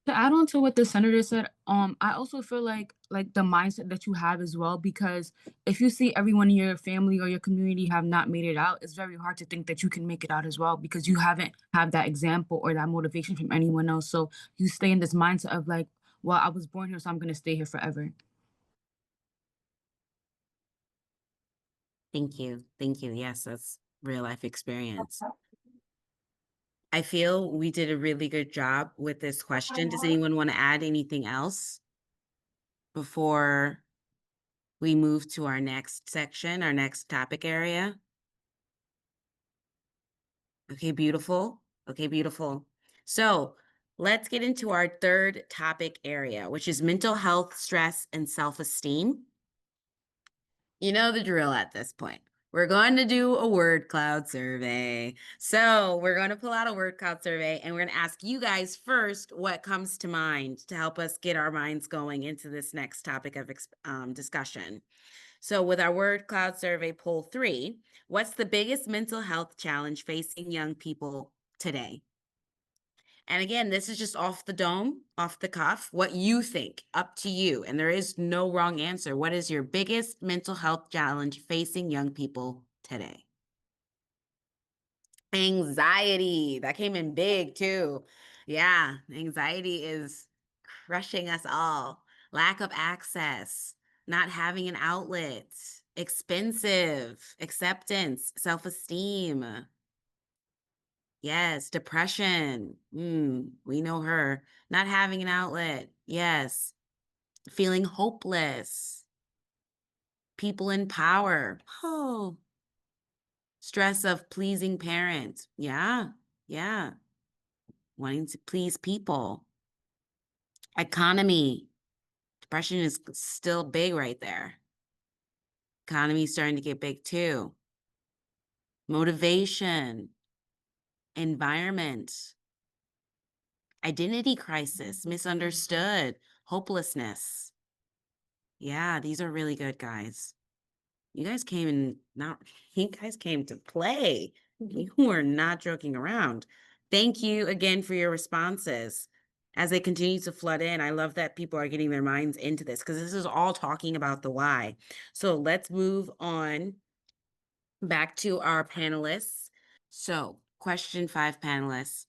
To add on to what the senator said, I also feel like the mindset that you have as well, because if you see everyone in your family or your community have not made it out, it's very hard to think that you can make it out as well because you haven't had that example or that motivation from anyone else. So you stay in this mindset of like, well, I was born here, so I'm gonna stay here forever. Thank you. Thank you. Yes, that's real life experience. I feel we did a really good job with this question. Does anyone want to add anything else before we move to our next section, our next topic area? Okay, beautiful. Okay, beautiful. So let's get into our third topic area, which is mental health, stress, and self-esteem. You know the drill at this point. We're going to do a word cloud survey. So we're going to pull out a word cloud survey and we're going to ask you guys first what comes to mind to help us get our minds going into this next topic of discussion. So with our word cloud survey poll 3, what's the biggest mental health challenge facing young people today? And again, this is just off the dome, off the cuff, what you think, up to you. And there is no wrong answer. What is your biggest mental health challenge facing young people today? Anxiety. That came in big too. Yeah, anxiety is crushing us all. Lack of access, not having an outlet, expensive, acceptance, self-esteem. Yes, depression. We know her. Not having an outlet. Yes. Feeling hopeless. People in power. Oh. Stress of pleasing parents. Yeah. Yeah. Wanting to please people. Economy. Depression is still big right there. Economy is starting to get big too. Motivation. Environment. Identity crisis, misunderstood, hopelessness. Yeah, these are really good, guys. You guys came and not, you guys came to play. You were not joking around. Thank you again for your responses. As they continue to flood in, I love that people are getting their minds into this because this is all talking about the why. So let's move on back to our panelists. So, question 5, panelists,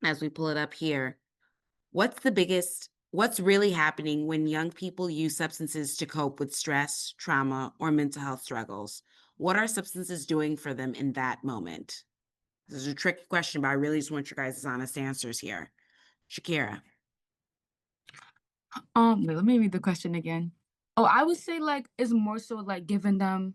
as we pull it up here, what's really happening when young people use substances to cope with stress, trauma, or mental health struggles? What are substances doing for them in that moment? This is a tricky question, but I really just want your guys' honest answers here. Shakira. Wait, let me read the question again. Oh, I would say like it's more so like giving them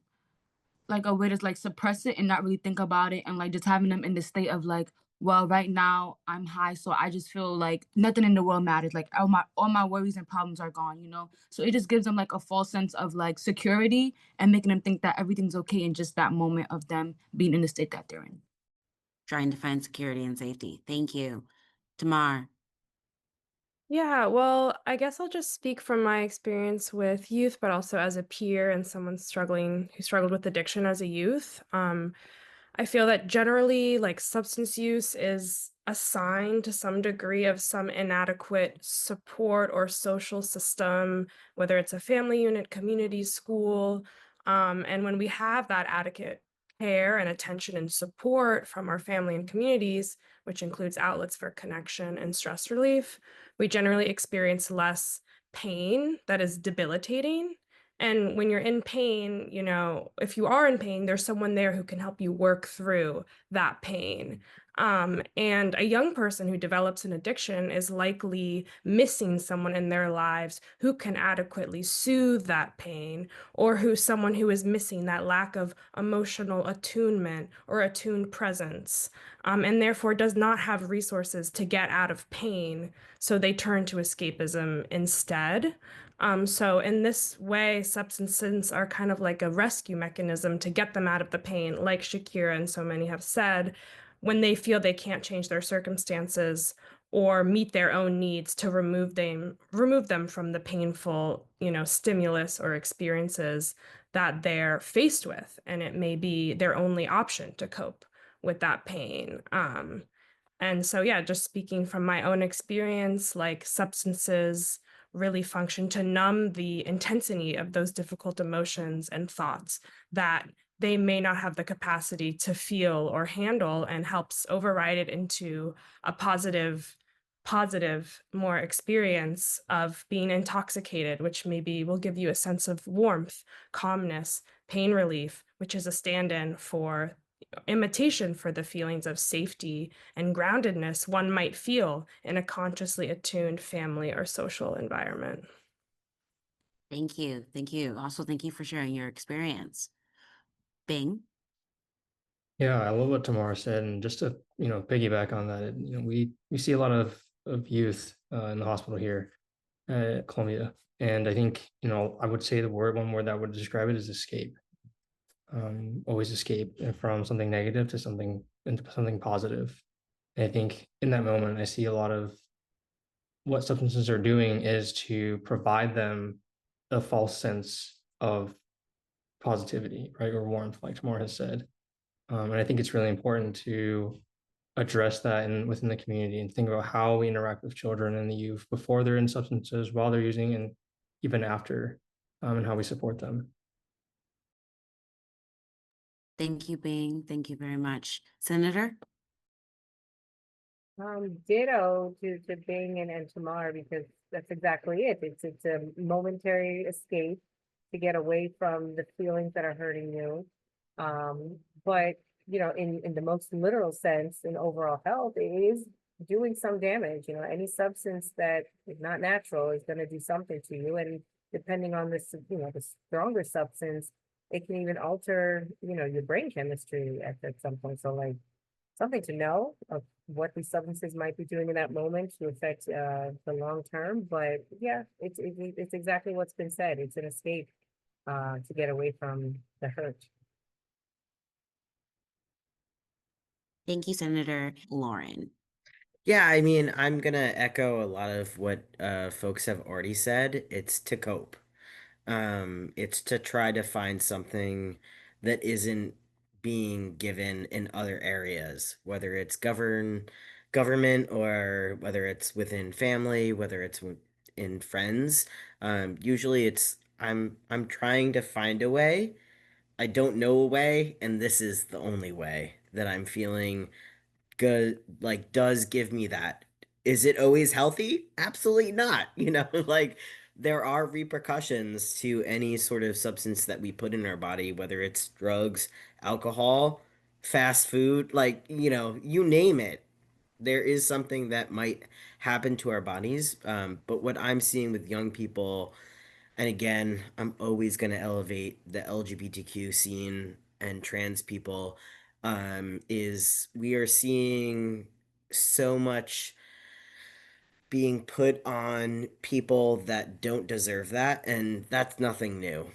like a way to like suppress it and not really think about it and like just having them in the state of like, well, right now I'm high, so I just feel like nothing in the world matters. Like all my worries and problems are gone, you know? So it just gives them like a false sense of like security and making them think that everything's okay in just that moment of them being in the state that they're in. Trying to find security and safety. Thank you. Tamar. Yeah, well, I guess I'll just speak from my experience with youth, but also as a peer and someone who struggled with addiction as a youth. I feel that generally, like substance use is a sign to some degree of some inadequate support or social system, whether it's a family unit, community, school. And when we have that adequate care and attention and support from our family and communities, which includes outlets for connection and stress relief, we generally experience less pain that is debilitating. And when you're in pain, you know, if you are in pain, there's someone there who can help you work through that pain. And a young person who develops an addiction is likely missing someone in their lives who can adequately soothe that pain, or someone who is missing that lack of emotional attunement or attuned presence, and therefore does not have resources to get out of pain. So they turn to escapism instead. So in this way, substances are kind of like a rescue mechanism to get them out of the pain, like Shakira and so many have said, when they feel they can't change their circumstances or meet their own needs to remove them from the painful, you know, stimulus or experiences that they're faced with. And it may be their only option to cope with that pain. And so, yeah, just speaking from my own experience, like substances really function to numb the intensity of those difficult emotions and thoughts that they may not have the capacity to feel or handle, and helps override it into a positive, more experience of being intoxicated, which maybe will give you a sense of warmth, calmness, pain relief, which is a stand-in for imitation for the feelings of safety and groundedness one might feel in a consciously attuned family or social environment. Thank you. Thank you. Also, thank you for sharing your experience. Bing. Yeah, I love what Tamara said, and just to piggyback on that, we see a lot of youth in the hospital here at Columbia, and I think I would say one word that would describe it is escape. Always escape from something negative to something into something positive. And I think in that moment, I see a lot of what substances are doing is to provide them a false sense of positivity, right, or warmth, like Tamara has said. And I think it's really important to address that within the community and think about how we interact with children and the youth before they're in substances, while they're using, and even after, and how we support them. Thank you, Bing. Thank you very much. Senator? Ditto to Bing and Tamar, because that's exactly it. It's a momentary escape to get away from the feelings that are hurting you. But you know, in the most literal sense, in overall health, it is doing some damage. You know, any substance that is not natural is going to do something to you, and depending on this, you know, the stronger substance, it can even alter, you know, your brain chemistry at some point. So like, something to know of what these substances might be doing in that moment to affect the long term. But yeah, it's exactly what's been said. It's an escape to get away from the hurt. Thank you, Senator. Lauren. Yeah, I mean, I'm gonna echo a lot of what folks have already said. It's to cope. It's to try to find something that isn't being given in other areas, whether it's government or whether it's within family, whether it's in friends. Usually it's I'm trying to find a way. I don't know a way, and this is the only way that I'm feeling good, like does give me that. Is it always healthy? Absolutely not. Like there are repercussions to any sort of substance that we put in our body, whether it's drugs, alcohol, fast food, like, you name it. There is something that might happen to our bodies. But what I'm seeing with young people, and again, I'm always going to elevate the LGBTQ scene and trans people, is we are seeing so much being put on people that don't deserve that, and that's nothing new.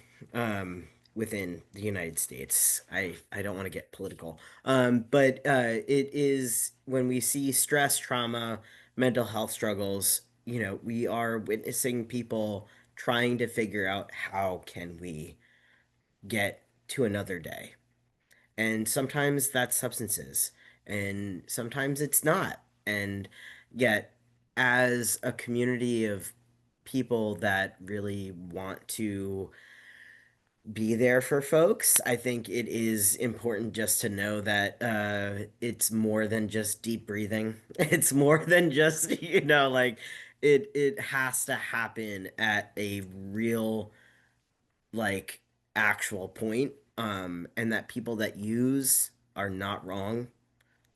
Within the United States, I don't want to get political, but it is when we see stress, trauma, mental health struggles. We are witnessing people trying to figure out how can we get to another day. And sometimes that's substances, and sometimes it's not. And yet, as a community of people that really want to be there for folks, I think it is important just to know that it's more than just deep breathing. It's more than just, like it has to happen at a real, like, actual point, and that people that use are not wrong.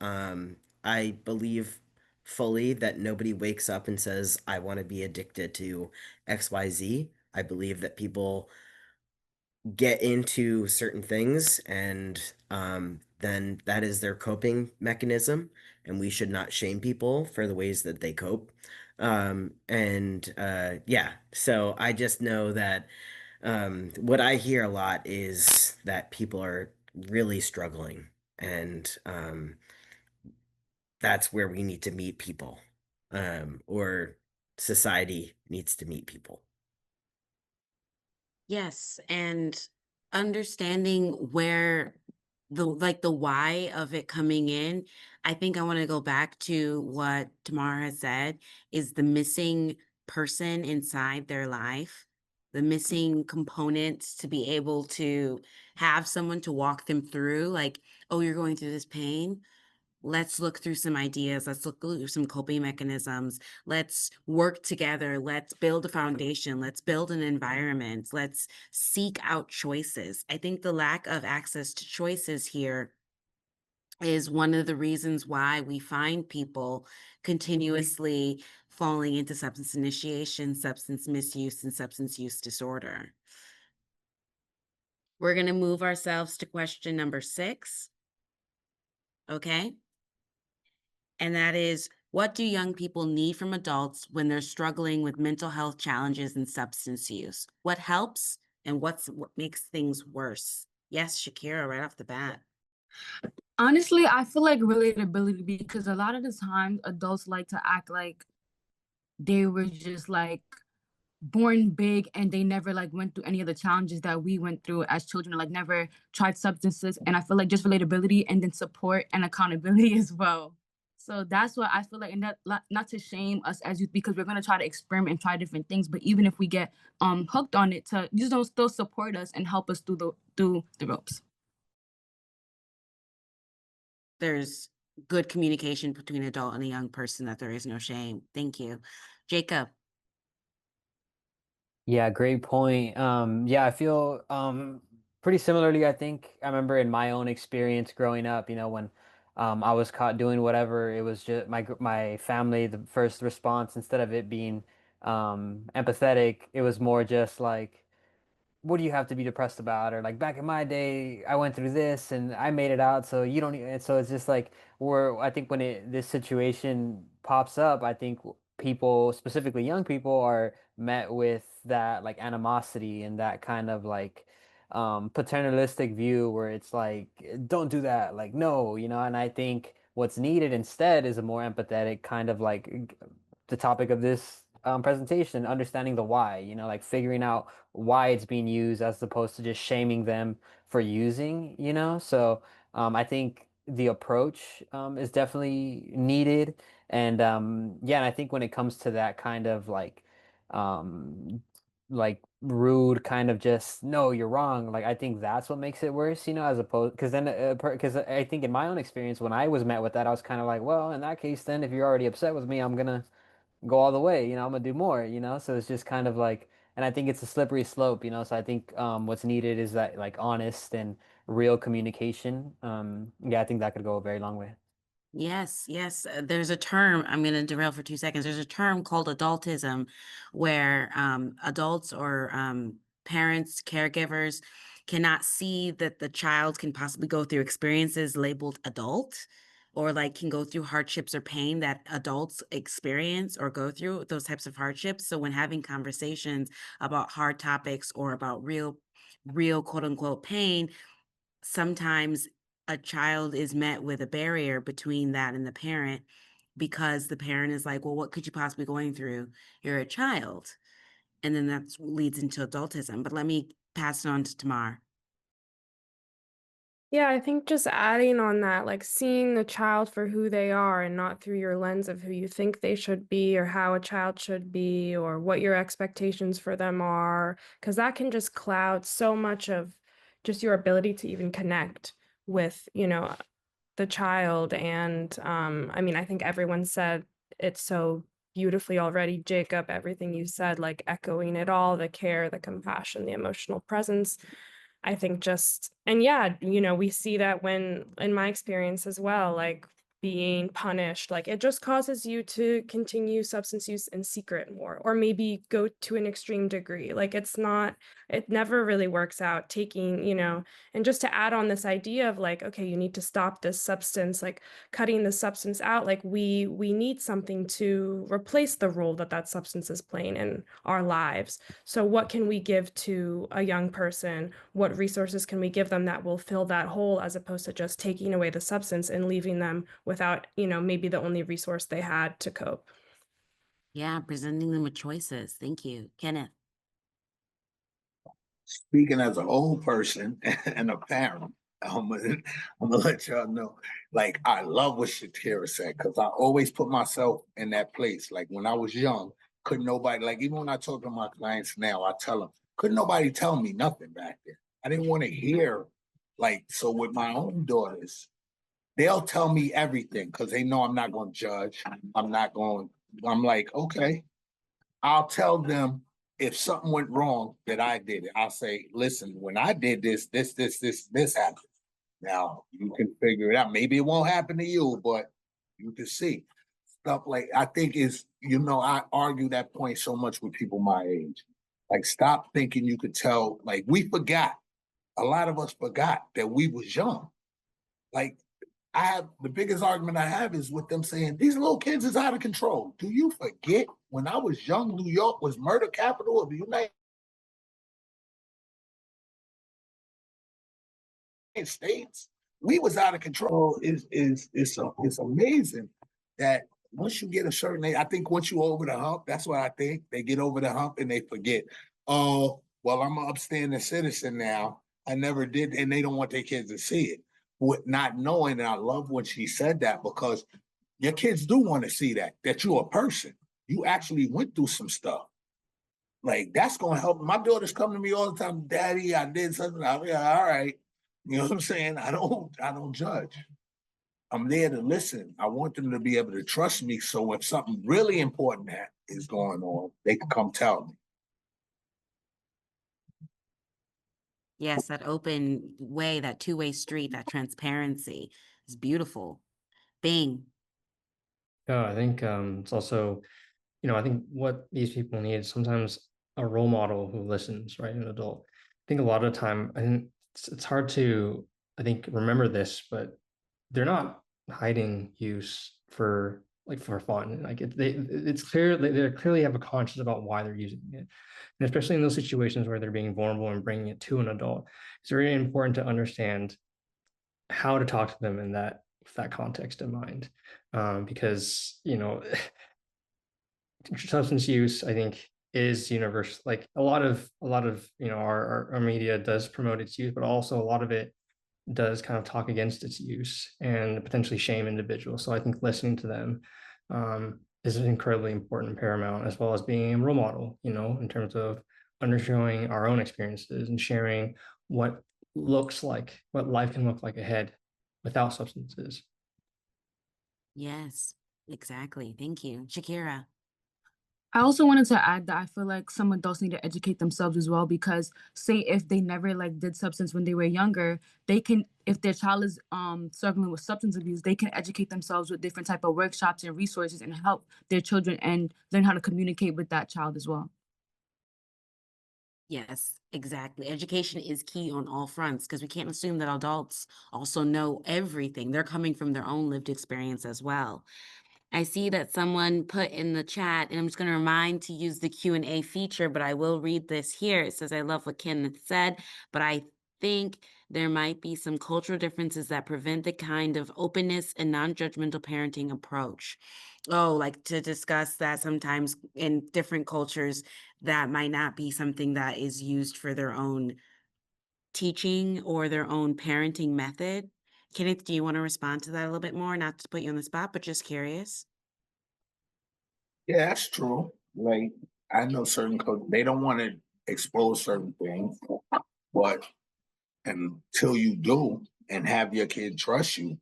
I believe fully that nobody wakes up and says, I want to be addicted to XYZ. I believe that people get into certain things, and then that is their coping mechanism, and we should not shame people for the ways that they cope. And yeah, so I just know that what I hear a lot is that people are really struggling, and that's where we need to meet people, or society needs to meet people. Yes, and understanding where the why of it coming in. I think I want to go back to what Tamara has said, is the missing person inside their life, the missing components to be able to have someone to walk them through, like, oh, you're going through this pain. Let's look through some ideas. Let's look through some coping mechanisms. Let's work together. Let's build a foundation. Let's build an environment. Let's seek out choices. I think the lack of access to choices here is one of the reasons why we find people continuously falling into substance initiation, substance misuse, and substance use disorder. We're going to move ourselves to question number 6. Okay. And that is, what do young people need from adults when they're struggling with mental health challenges and substance use? What helps and what makes things worse? Yes, Shakira, right off the bat. Honestly, I feel like relatability, because a lot of the time adults like to act like they were just like born big and they never like went through any of the challenges that we went through as children, or like never tried substances. And I feel like just relatability and then support and accountability as well. So that's what I feel like, and that not to shame us as youth, because we're gonna try to experiment and try different things. But even if we get hooked on it, to just don't still support us and help us through the ropes. There's good communication between an adult and a young person, that there is no shame. Thank you. Jacob. Yeah, great point. Yeah, I feel pretty similarly. I think I remember in my own experience growing up, when I was caught doing whatever, it was just my family, the first response, instead of it being empathetic, it was more just like, what do you have to be depressed about? Or like, back in my day, I went through this and I made it out, so you don't. And so it's just like, I think when this situation pops up, I think people, specifically young people, are met with that like animosity and that kind of like paternalistic view where it's like, don't do that, like, no, and I think what's needed instead is a more empathetic kind of like the topic of this presentation, understanding the why, like figuring out why it's being used as opposed to just shaming them for using, So I think the approach is definitely needed. And yeah, and I think when it comes to that kind of um, like rude kind of just no, you're wrong. Like I think that's what makes it worse, as opposed because then because I think in my own experience when I was met with that, I was kind of like, well, in that case, then if you're already upset with me, I'm gonna go all the way. I'm gonna do more. So it's just kind of like, and I think it's a slippery slope. So I think what's needed is that like honest and real communication. Yeah, I think that could go a very long way. Yes, yes. There's a term, I'm going to derail for 2 seconds. There's a term called adultism where adults or parents, caregivers cannot see that the child can possibly go through experiences labeled adult or like can go through hardships or pain that adults experience or go through those types of hardships. So when having conversations about hard topics or about real quote unquote pain, sometimes a child is met with a barrier between that and the parent because the parent is like, well, what could you possibly going through? You're a child. And then that leads into adultism. But let me pass it on to Tamar. Yeah, I think just adding on that, like seeing the child for who they are and not through your lens of who you think they should be or how a child should be or what your expectations for them are, because that can just cloud so much of just your ability to even connect with, the child. And I mean, I think everyone said it so beautifully already, Jacob, everything you said, like echoing it all, the care, the compassion, the emotional presence. I think just, and yeah, we see that when, in my experience as well, like being punished, like it just causes you to continue substance use in secret more, or maybe go to an extreme degree. Like it never really works out taking, and just to add on this idea of like, okay, you need to stop this substance, like cutting the substance out, like we need something to replace the role that substance is playing in our lives. So what can we give to a young person? What resources can we give them that will fill that hole, as opposed to just taking away the substance and leaving them without, maybe the only resource they had to cope. Yeah, presenting them with choices. Thank you. Kenneth. Speaking as an old person and a parent, I'm gonna let y'all know. Like, I love what Shatira said because I always put myself in that place. Like when I was young, couldn't nobody, like even when I talk to my clients now, I tell them, couldn't nobody tell me nothing back then. I didn't want to hear, like, so with my own daughters, they'll tell me everything because they know I'm not going to judge. I'm like, okay, I'll tell them if something went wrong that I did it. I'll say, listen, when I did this happened. Now you can figure it out. Maybe it won't happen to you, but you can see stuff like I think is, I argue that point so much with people my age. Like, stop thinking you could tell, like we forgot. A lot of us forgot that we was young. Like, I have the biggest argument I have is with them saying these little kids is out of control. Do you forget when I was young, New York was murder capital of the United States? We was out of control. It's amazing that once you get a certain age, I think once you over the hump, that's what I think. They get over the hump and they forget. Oh, well, I'm an upstanding citizen now. I never did, and they don't want their kids to see it. With not knowing, and I love when she said that because your kids do want to see that you're a person. You actually went through some stuff. Like, that's going to help. My daughters come to me all the time, Daddy, I did something. Yeah, all right. You know what I'm saying? I don't judge. I'm there to listen. I want them to be able to trust me. So if something really important is going on, they can come tell me. Yes, that open way, that two-way street, that transparency is beautiful. Bing. Yeah, I think it's also, I think what these people need is sometimes a role model who listens, right? An adult. I think a lot of the time, I think it's hard to, I think, remember this, but they're not hiding use for fun. Like it's clear they clearly have a conscience about why they're using it, and especially in those situations where they're being vulnerable and bringing it to an adult, it's very important to understand how to talk to them in that with that context in mind, because substance use, I think, is universal. Like a lot of our media does promote its use, but also a lot of it does kind of talk against its use and potentially shame individuals. So I think listening to them is incredibly important and paramount, as well as being a role model, in terms of undershowing our own experiences and sharing what life can look like ahead without substances. Yes, exactly. Thank you. Shakira. I also wanted to add that I feel like some adults need to educate themselves as well, because say if they never like did substance when they were younger, they can, if their child is struggling with substance abuse, they can educate themselves with different type of workshops and resources and help their children and learn how to communicate with that child as well. Yes, exactly. Education is key on all fronts, because we can't assume that adults also know everything. They're coming from their own lived experience as well. I see that someone put in the chat, and I'm just going to remind to use the Q&A feature, but I will read this here. It says, I love what Kenneth said, but I think there might be some cultural differences that prevent the kind of openness and non-judgmental parenting approach. Oh, like to discuss that sometimes in different cultures, that might not be something that is used for their own teaching or their own parenting method. Kenneth, do you want to respond to that a little bit more? Not to put you on the spot, but just curious. Yeah, that's true. Like, I know certain they don't want to expose certain things, but until you do and have your kid trust you,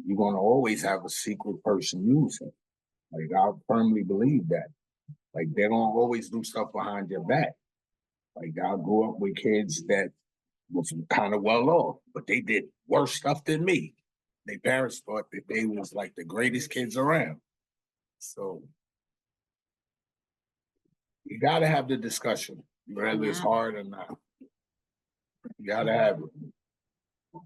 you're going to always have a secret person using. Like, I firmly believe that. Like, they don't always do stuff behind your back. Like, I grew up with kids that was kind of well off, but they did worse stuff than me. Their parents thought that they was like the greatest kids around. So you got to have the discussion, whether it's hard or not. You got to have it.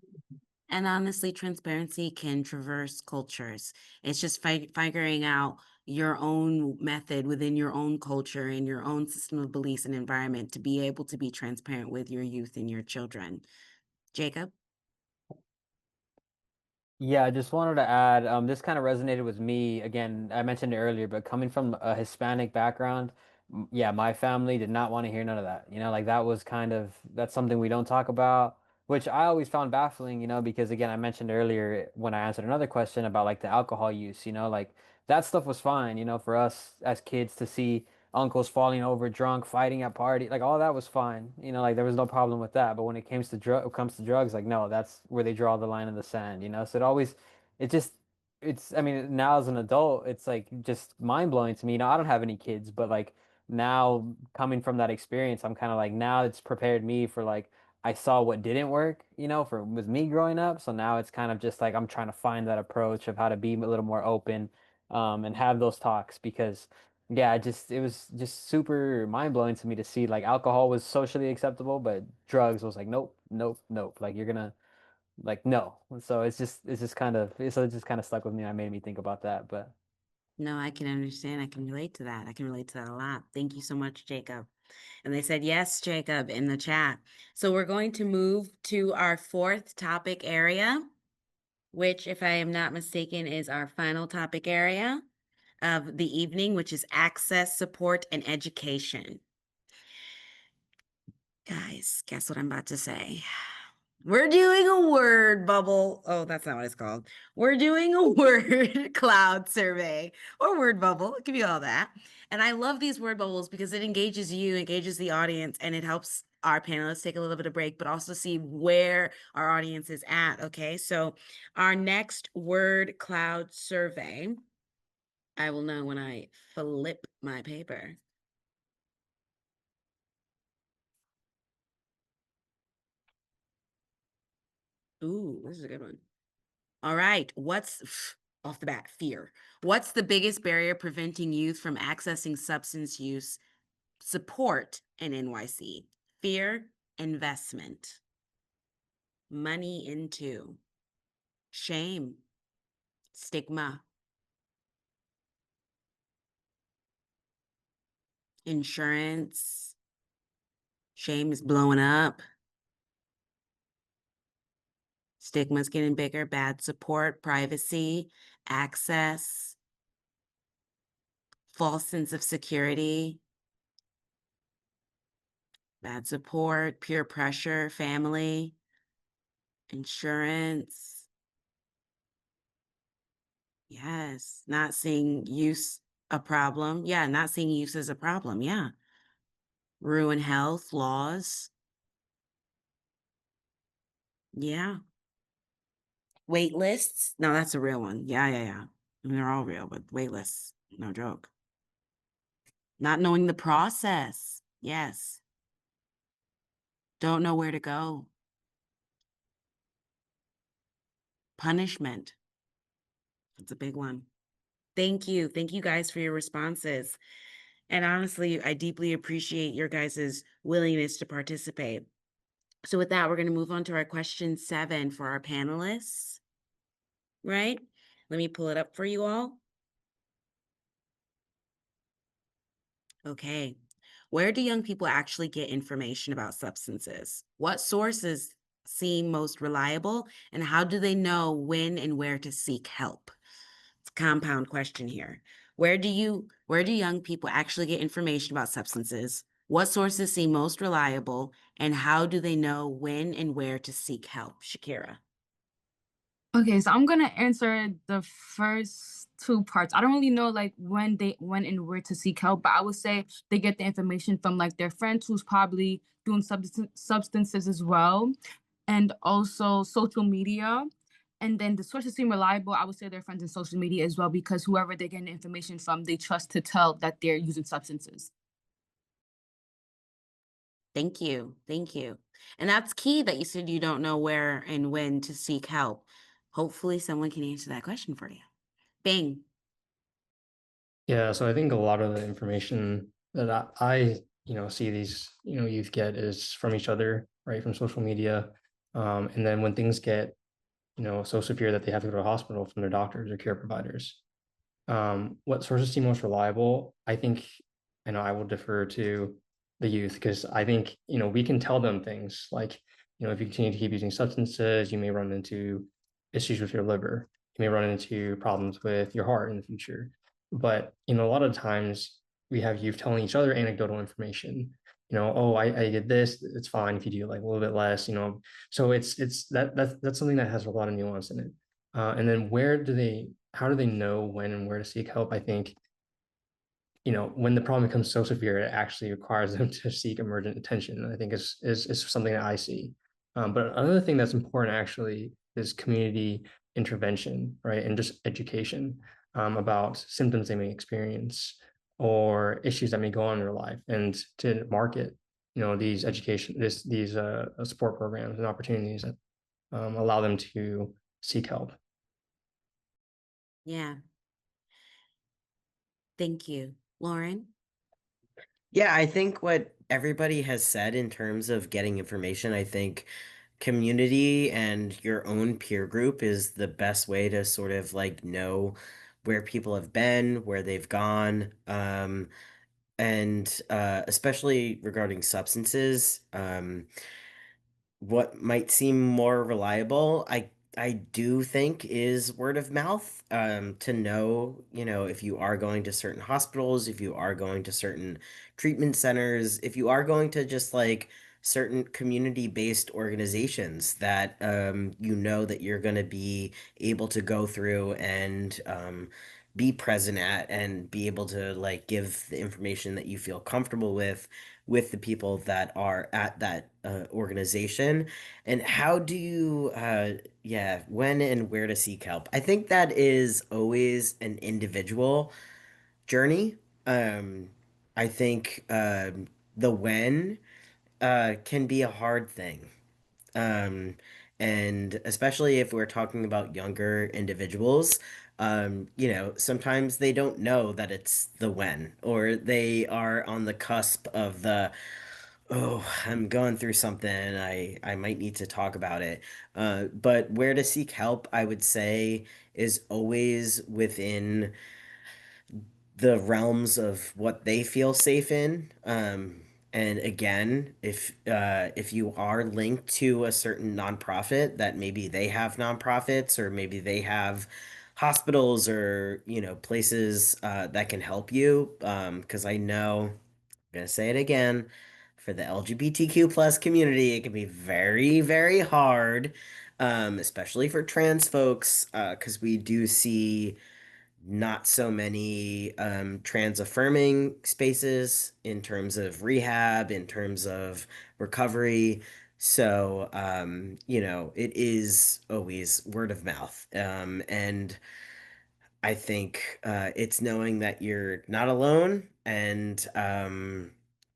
And honestly, transparency can traverse cultures. It's just figuring out your own method within your own culture and your own system of beliefs and environment to be able to be transparent with your youth and your children. Jacob? Yeah, I just wanted to add, this kind of resonated with me. Again, I mentioned it earlier, but coming from a Hispanic background, yeah, my family did not want to hear none of that. Like that was that's something we don't talk about, which I always found baffling, because again, I mentioned earlier when I answered another question about like the alcohol use, like that stuff was fine, for us as kids to see uncles falling over drunk, fighting at party, like all that was fine. Like there was no problem with that. But when it comes to drugs, like no, that's where they draw the line in the sand, So it just, I mean, now as an adult, it's like just mind blowing to me. I don't have any kids, but like now coming from that experience, I'm kind of like now it's prepared me for like I saw what didn't work, for with me growing up. So now it's kind of just like I'm trying to find that approach of how to be a little more open, and have those talks because yeah, it was just super mind blowing to me to see like alcohol was socially acceptable, but drugs was like, nope, nope, nope. Like you're gonna like no. So it just kind of stuck with me. It made me think about that. But No, I can understand. I can relate to that. I can relate to that a lot. Thank you so much, Jacob. And they said, yes, Jacob, in the chat. So we're going to move to our fourth topic area, which, if I am not mistaken, is our final topic area of the evening, which is access, support, and education. Guys, guess what I'm about to say? We're doing a word bubble. Oh, that's not what it's called. We're doing a word cloud survey or word bubble. It could be all that. And I love these word bubbles because it engages you, engages the audience, and it helps our panelists take a little bit of break, but also see where our audience is at. Okay, so our next word cloud survey, I will know when I flip my paper. Ooh, this is a good one. All right, what's off the bat, fear. What's the biggest barrier preventing youth from accessing substance use support in NYC? Fear, investment, money into, shame, stigma, insurance, shame is blowing up, stigma's getting bigger, bad support, privacy, access, false sense of security, bad support, peer pressure, family, insurance. Yes, not seeing use a problem. Yeah, not seeing use as a problem. Yeah. Ruin health, laws. Yeah. Wait lists. No, that's a real one. Yeah, yeah, yeah. And they're all real, but wait lists, no joke. Not knowing the process. Yes. Don't know where to go. Punishment. That's a big one. Thank you. Thank you guys for your responses. And honestly, I deeply appreciate your guys' willingness to participate. So with that, we're going to move on to our question 7 for our panelists. Right? Let me pull it up for you all. Okay. Where do young people actually get information about substances? What sources seem most reliable, and how do they know when and where to seek help? It's a compound question here. Where do young people actually get information about substances? What sources seem most reliable, and how do they know when and where to seek help? Shakira. Okay, so I'm gonna answer the first two parts. I don't really know like when and where to seek help, but I would say they get the information from like their friends who's probably doing substances as well, and also social media. And then the sources seem reliable. I would say their friends in social media as well, because whoever they're getting the information from, they trust to tell that they're using substances. Thank you. Thank you. And that's key that you said you don't know where and when to seek help. Hopefully someone can answer that question for you. Bing. Yeah, so I think a lot of the information that I see these, youth get is from each other, right, from social media. And then when things get, so severe that they have to go to a hospital, from their doctors or care providers. What sources seem most reliable? I think, I will defer to the youth, because I think, we can tell them things like, if you continue to keep using substances, you may run into issues with your liver. You may run into problems with your heart in the future. But, a lot of times we have youth telling each other anecdotal information. Oh, I did this, it's fine if you do like a little bit less, So that's something that has a lot of nuance in it. And then how do they know when and where to seek help? I think, when the problem becomes so severe, it actually requires them to seek emergent attention. I think is something that I see. But another thing that's important actually is community intervention, right? And just education about symptoms they may experience or issues that may go on in their life, and to market, these these support programs and opportunities that allow them to seek help. Yeah. Thank you. Lauren? Yeah, I think what everybody has said in terms of getting information, I think community and your own peer group is the best way to sort of like know where people have been, where they've gone, and especially regarding substances. What might seem more reliable, I do think, is word of mouth. To know, if you are going to certain hospitals, if you are going to certain treatment centers, if you are going to just like certain community-based organizations that that you're going to be able to go through and be present at, and be able to like give the information that you feel comfortable with the people that are at that organization. And how do you when and where to seek help? I think that is always an individual journey. I think the when can be a hard thing. um, and especially if we're talking about younger individuals, sometimes they don't know that it's the when, or they are on the cusp of the, oh, I'm going through something, I might need to talk about it. But where to seek help, I would say, is always within the realms of what they feel safe in. And again, if you are linked to a certain nonprofit, that maybe they have nonprofits, or maybe they have hospitals or, places that can help you. Because I know, I'm gonna say it again, for the LGBTQ plus community, it can be very, very hard, especially for trans folks, because we do see not so many trans affirming spaces in terms of rehab, in terms of recovery. So, it is always word of mouth. And I think it's knowing that you're not alone, and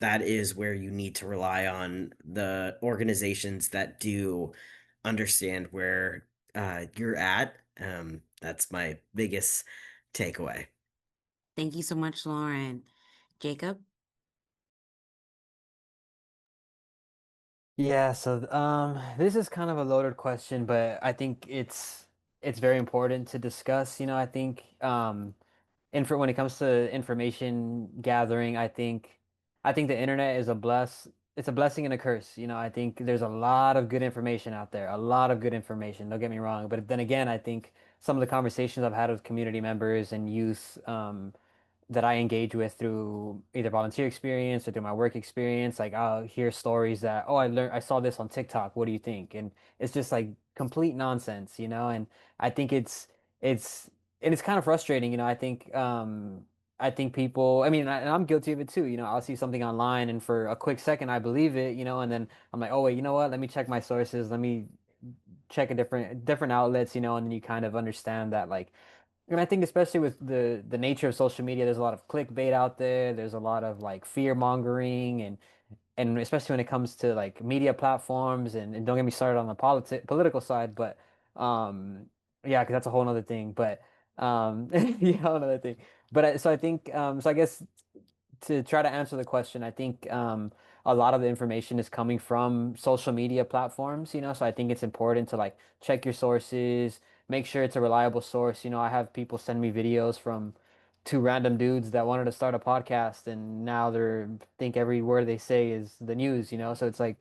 that is where you need to rely on the organizations that do understand where you're at. That's my biggest takeaway. Thank you so much, Lauren. Jacob? Yeah, so this is kind of a loaded question, but I think it's very important to discuss. I think when it comes to information gathering, I think the internet is it's a blessing and a curse. I think there's a lot of good information out there, a lot of good information, don't get me wrong. But then again, I think some of the conversations I've had with community members and youth that I engage with through either volunteer experience or through my work experience, like I'll hear stories that, oh, I saw this on TikTok. What do you think? And it's just like complete nonsense, And I think it's and it's kind of frustrating, I think people, I mean, and I'm guilty of it too. I'll see something online and for a quick second I believe it, and then I'm like, oh wait, you know what? Let me check my sources. Let me check a different outlets, and then you kind of understand that like, and I think especially with the nature of social media, there's a lot of clickbait out there. There's a lot of like fear mongering and especially when it comes to like media platforms and don't get me started on the political side, but yeah, because that's a whole other thing. But yeah, whole other thing. But so I think so I guess to try to answer the question, I think a lot of the information is coming from social media platforms, so I think it's important to like check your sources, make sure it's a reliable source. I have people send me videos from two random dudes that wanted to start a podcast and now they're think every word they say is the news, so it's like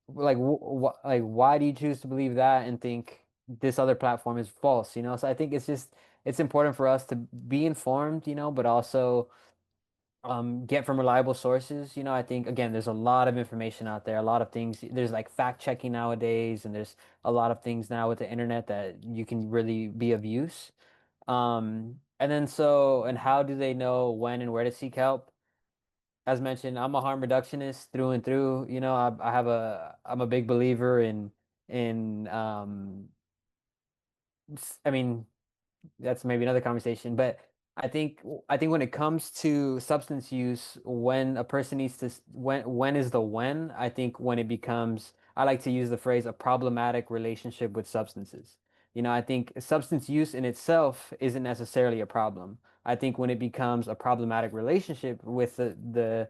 why do you choose to believe that and think this other platform is false, so I think it's important for us to be informed, but also get from reliable sources. I think again, there's a lot of information out there, a lot of things. There's like fact checking nowadays, and there's a lot of things now with the internet that you can really be of use. And then and how do they know when and where to seek help? As mentioned, I'm a harm reductionist through and through. I'm a big believer in I mean, that's maybe another conversation. But I think when it comes to substance use, when a person needs to when is the when? I think when it becomes, I like to use the phrase, a problematic relationship with substances. I think substance use in itself isn't necessarily a problem. I think when it becomes a problematic relationship with the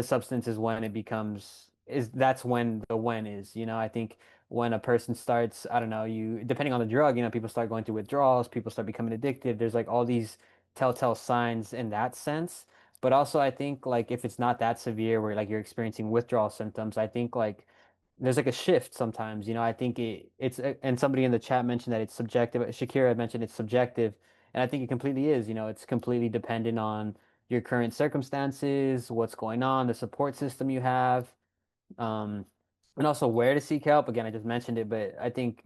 substance is when it becomes is that's when the when is. I think when a person starts, I don't know, you depending on the drug, people start going through withdrawals, people start becoming addicted. There's like all these telltale signs in that sense. But also I think like if it's not that severe where like you're experiencing withdrawal symptoms, I think like there's like a shift sometimes, I think and somebody in the chat mentioned that it's subjective. Shakira mentioned it's subjective, and I think it completely is. It's completely dependent on your current circumstances, what's going on, the support system you have, um, and also where to seek help. Again, I just mentioned it, but I think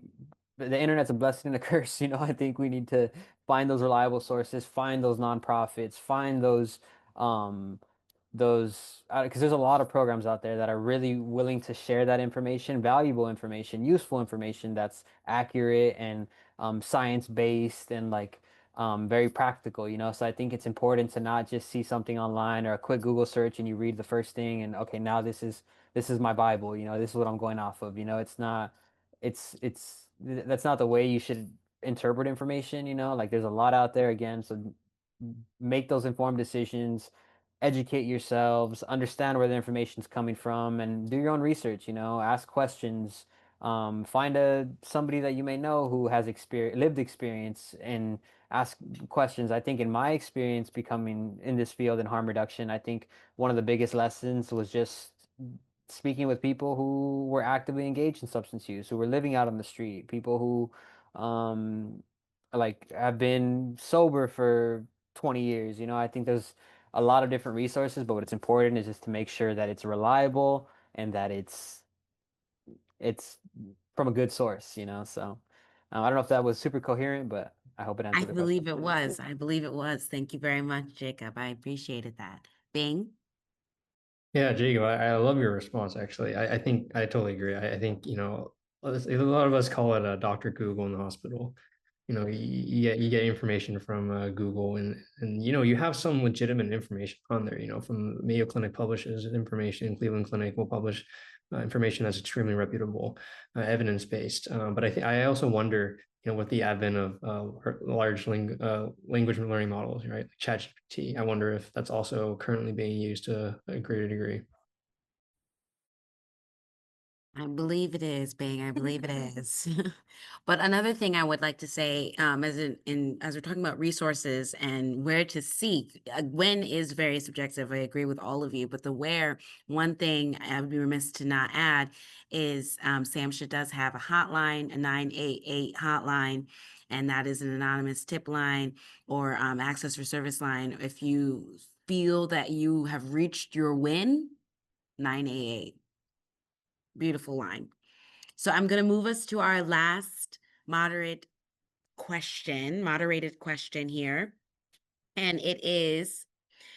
the internet's a blessing and a curse. I think we need to find those reliable sources, find those nonprofits, find um, those because there's a lot of programs out there that are really willing to share that information, valuable information, useful information that's accurate and science based and like very practical, So I think it's important to not just see something online or a quick Google search and you read the first thing and okay, now this is my Bible, this is what I'm going off of. It's not that's not the way you should interpret information, like there's a lot out there again, so make those informed decisions, educate yourselves, understand where the information is coming from, and do your own research. Ask questions. Find somebody that you may know who has lived experience, and ask questions. I think in my experience becoming in this field in harm reduction, I think one of the biggest lessons was just speaking with people who were actively engaged in substance use, who were living out on the street, people who like have been sober for 20 years. I think there's a lot of different resources, but what's important is just to make sure that it's reliable and that it's from a good source. So I don't know if that was super coherent, but I hope it I answered the believe question. it was. I believe it was. Thank you very much, Jacob. I appreciated that. Bing? Yeah, Jacob, I love your response, actually. I think I totally agree. I think, a lot of us call it a Dr. Google in the hospital. You get information from Google, and you have some legitimate information on there. From Mayo Clinic publishes information, Cleveland Clinic will publish information that's extremely reputable, evidence-based. But I also wonder, with the advent of large language learning models, right, like ChatGPT, I wonder if that's also currently being used to a greater degree. I believe it is, Bing. I believe it is. But another thing I would like to say, as we're talking about resources and where to seek, when is very subjective. I agree with all of you, but the where, one thing I would be remiss to not add is SAMHSA does have a hotline, a 988 hotline, and that is an anonymous tip line or access for service line. If you feel that you have reached your win, 988. Beautiful line. So I'm going to move us to our last moderated question here. And it is,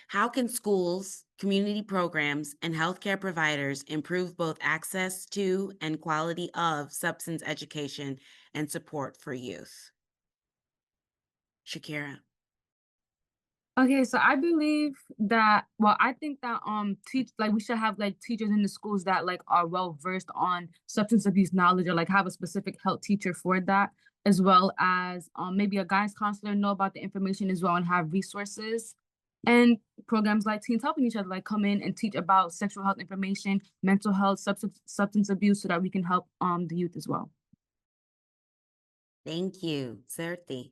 how can schools, community programs, and healthcare providers improve both access to and quality of substance education and support for youth? Shakira. Okay, so I believe that, well, I think that we should have like teachers in the schools that like are well versed on substance abuse knowledge, or like have a specific health teacher for that, as well as maybe a guidance counselor know about the information as well and have resources and programs like Teens Helping Each Other, like come in and teach about sexual health information, mental health, substance abuse, so that we can help the youth as well. Thank you. Zerti.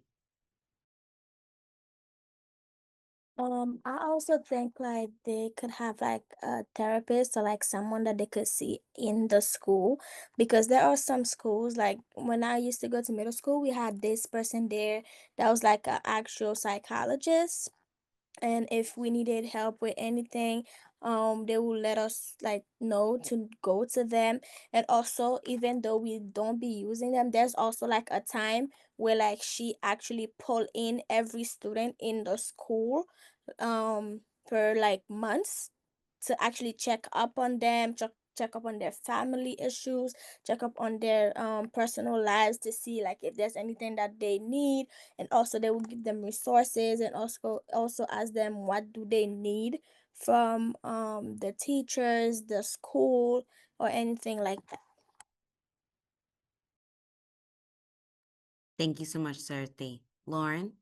I also think like they could have like a therapist or like someone that they could see in the school, because there are some schools, like when I used to go to middle school, we had this person there that was like an actual psychologist, and if we needed help with anything, they will let us like know to go to them. And also, even though we don't be using them, there's also like a time where like she actually pull in every student in the school um for like months to actually check up on them, check up on their family issues, check up on their personal lives, to see like if there's anything that they need. And also they will give them resources, and also ask them what do they need from the teachers, the school, or anything like that. Thank you so much, Zerti. Lauren?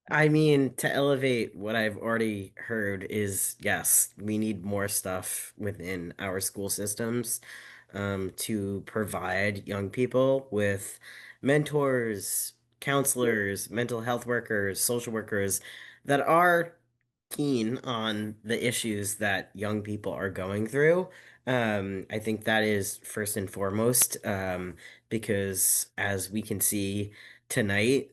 I mean, to elevate what I've already heard is yes, we need more stuff within our school systems to provide young people with mentors, counselors, mental health workers, social workers that are keen on the issues that young people are going through. I think that is first and foremost, because as we can see tonight,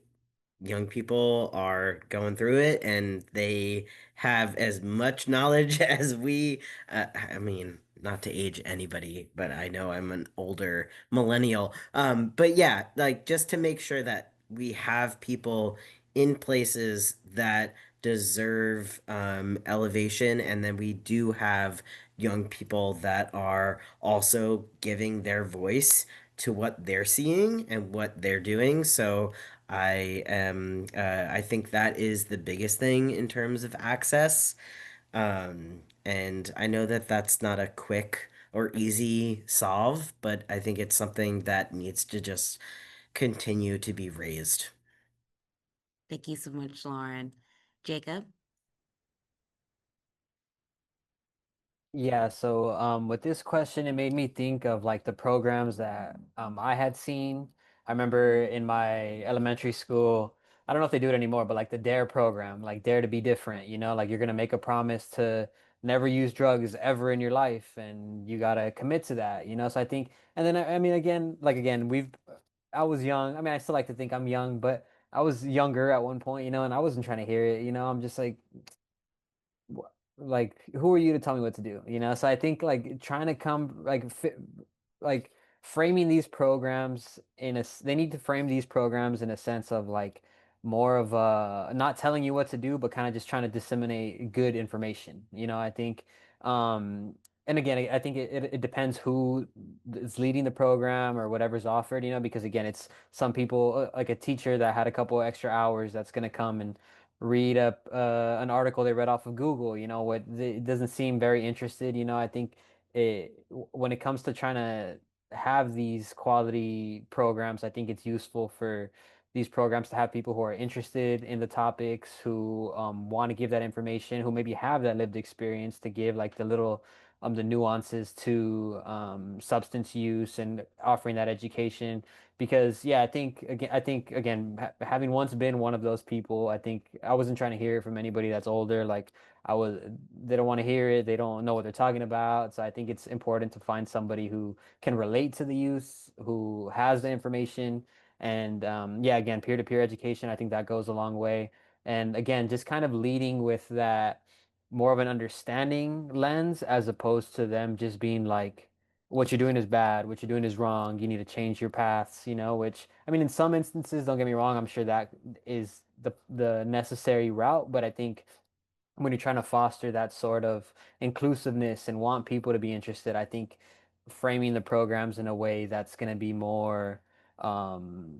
young people are going through it and they have as much knowledge as we I mean, not to age anybody, but I know I'm an older millennial. But yeah, like just to make sure that we have people in places that deserve elevation, and then we do have young people that are also giving their voice to what they're seeing and what they're doing. So I think that is the biggest thing in terms of access. And I know that that's not a quick or easy solve, but I think it's something that needs to just continue to be raised. Thank you so much, Lauren. Jacob? Yeah, so with this question, it made me think of like the programs that I had seen. I remember in my elementary school, I don't know if they do it anymore, but like the DARE program, like Dare to be different, like you're gonna make a promise to never use drugs ever in your life, and you gotta commit to that. So I think, and then I mean, again, we've I was young. I mean, I still like to think I'm young, but I was younger at one point, and I wasn't trying to hear it. I'm just like, like, who are you to tell me what to do? So I think like trying to come like framing these programs they need to frame these programs in a sense of like more of not telling you what to do, but kind of just trying to disseminate good information. I think and again, I think it depends who is leading the program or whatever's offered, because again, it's some people like a teacher that had a couple extra hours that's going to come and read up an article they read off of Google. It doesn't seem very interested. I think when it comes to trying to have these quality programs, I think it's useful for these programs to have people who are interested in the topics, who want to give that information, who maybe have that lived experience to give like the nuances to substance use and offering that education. Because yeah, I think again, having once been one of those people, I think I wasn't trying to hear it from anybody that's older. Like they don't want to hear it. They don't know what they're talking about. So I think it's important to find somebody who can relate to the youth, who has the information. And yeah, again, peer-to-peer education, I think that goes a long way. And again, just kind of leading with that more of an understanding lens, as opposed to them just being like, what you're doing is bad, what you're doing is wrong, you need to change your paths, which, I mean, in some instances, don't get me wrong, I'm sure that is the necessary route. But I think when you're trying to foster that sort of inclusiveness and want people to be interested, I think framing the programs in a way that's going to be um,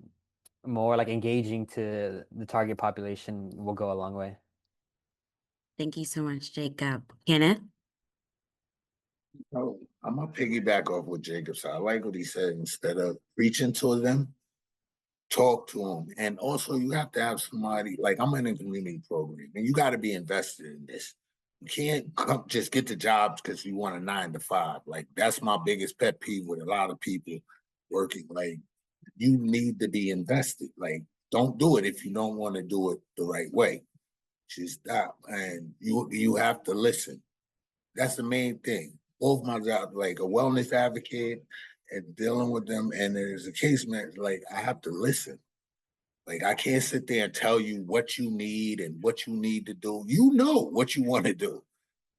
more like engaging to the target population will go a long way. Thank you so much, Jacob. Kenneth? Oh, I'm gonna piggyback off what Jacob said. I like what he said. Instead of preaching to them, talk to them. And also, you have to have somebody like I'm in a community program, and you got to be invested in this. You can't just get the jobs because you want a 9 to 5. Like that's my biggest pet peeve with a lot of people working. Like you need to be invested. Like don't do it if you don't want to do it the right way. Just stop, and you have to listen. That's the main thing. Both my jobs, like a wellness advocate and dealing with them, and there's a case manager, like I have to listen. Like I can't sit there and tell you what you need and what you need to do. You know what you want to do.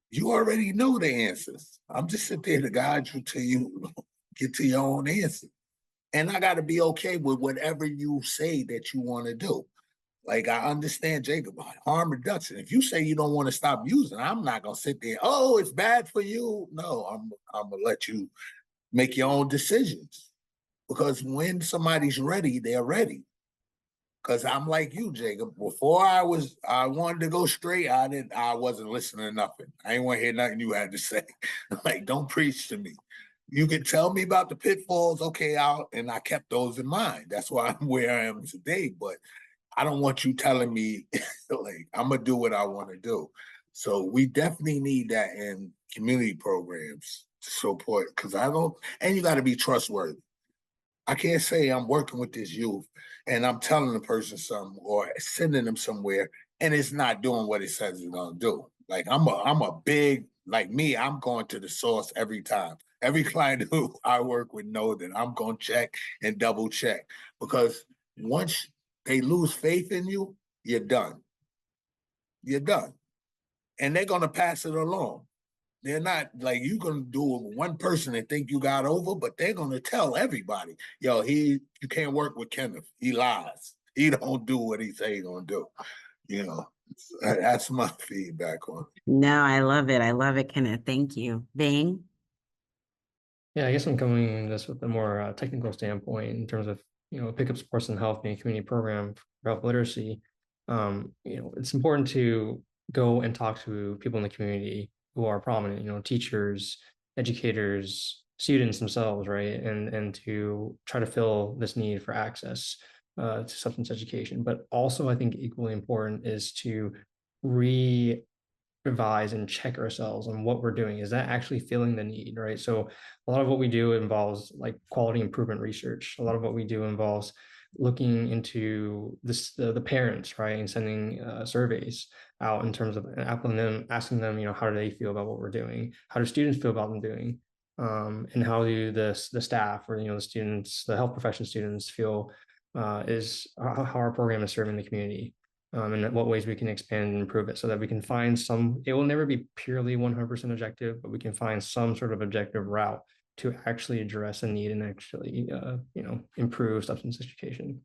You already know the answers. I'm just sitting there to guide you till you get to your own answer. And I got to be okay with whatever you say that you want to do. Like I understand, Jacob, harm reduction. If you say you don't want to stop using, I'm not gonna sit there. Oh, it's bad for you. No, I'm gonna let you make your own decisions because when somebody's ready, they're ready. Because I'm like you, Jacob. Before I wanted to go straight. I wasn't listening to nothing. I ain't want to hear nothing you had to say. Like, don't preach to me. You can tell me about the pitfalls, okay, and I kept those in mind. That's why I'm where I am today. But I don't want you telling me like I'm gonna do what I want to do. So we definitely need that in community programs to support because and you got to be trustworthy. I can't say I'm working with this youth and I'm telling the person something or sending them somewhere and it's not doing what it says it's gonna do. Like I'm a big like me, I'm going to the source every time. Every client who I work with know that I'm gonna check and double check because once they lose faith in you, you're done. You're done. And they're gonna pass it along. They're not like you gonna do it with one person and think you got over, but they're gonna tell everybody, yo, you can't work with Kenneth. He lies. He don't do what he say he gonna do. That's my feedback on it. No, I love it. I love it, Kenneth. Thank you. Bing? Yeah, I guess I'm coming this with a more technical standpoint in terms of pickup sports and health being a community program for health literacy. It's important to go and talk to people in the community who are prominent, teachers, educators, students themselves, right? And to try to fill this need for access to substance education. But also, I think equally important is to revise and check ourselves on what we're doing. Is that actually filling the need, right? So a lot of what we do involves like quality improvement research. A lot of what we do involves looking into the parents, right, and sending surveys out in terms of asking them, how do they feel about what we're doing? How do students feel about them doing? and how do the staff or the students, the health profession students feel is how our program is serving the community, and what ways we can expand and improve it so that we can find some. It will never be purely 100% objective, but we can find some sort of objective route to actually address a need and actually improve substance education.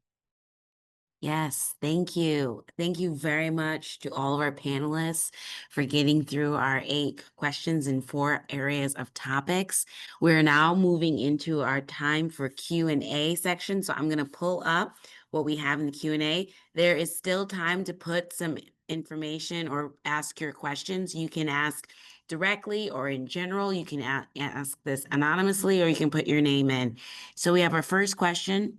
Yes, thank you. Thank you very much to all of our panelists for getting through our 8 questions in 4 areas of topics. We're now moving into our time for Q&A section. So I'm going to pull up what we have in the Q&A. There is still time to put some information or ask your questions. You can ask directly or in general. You can ask this anonymously, or you can put your name in. So we have our first question.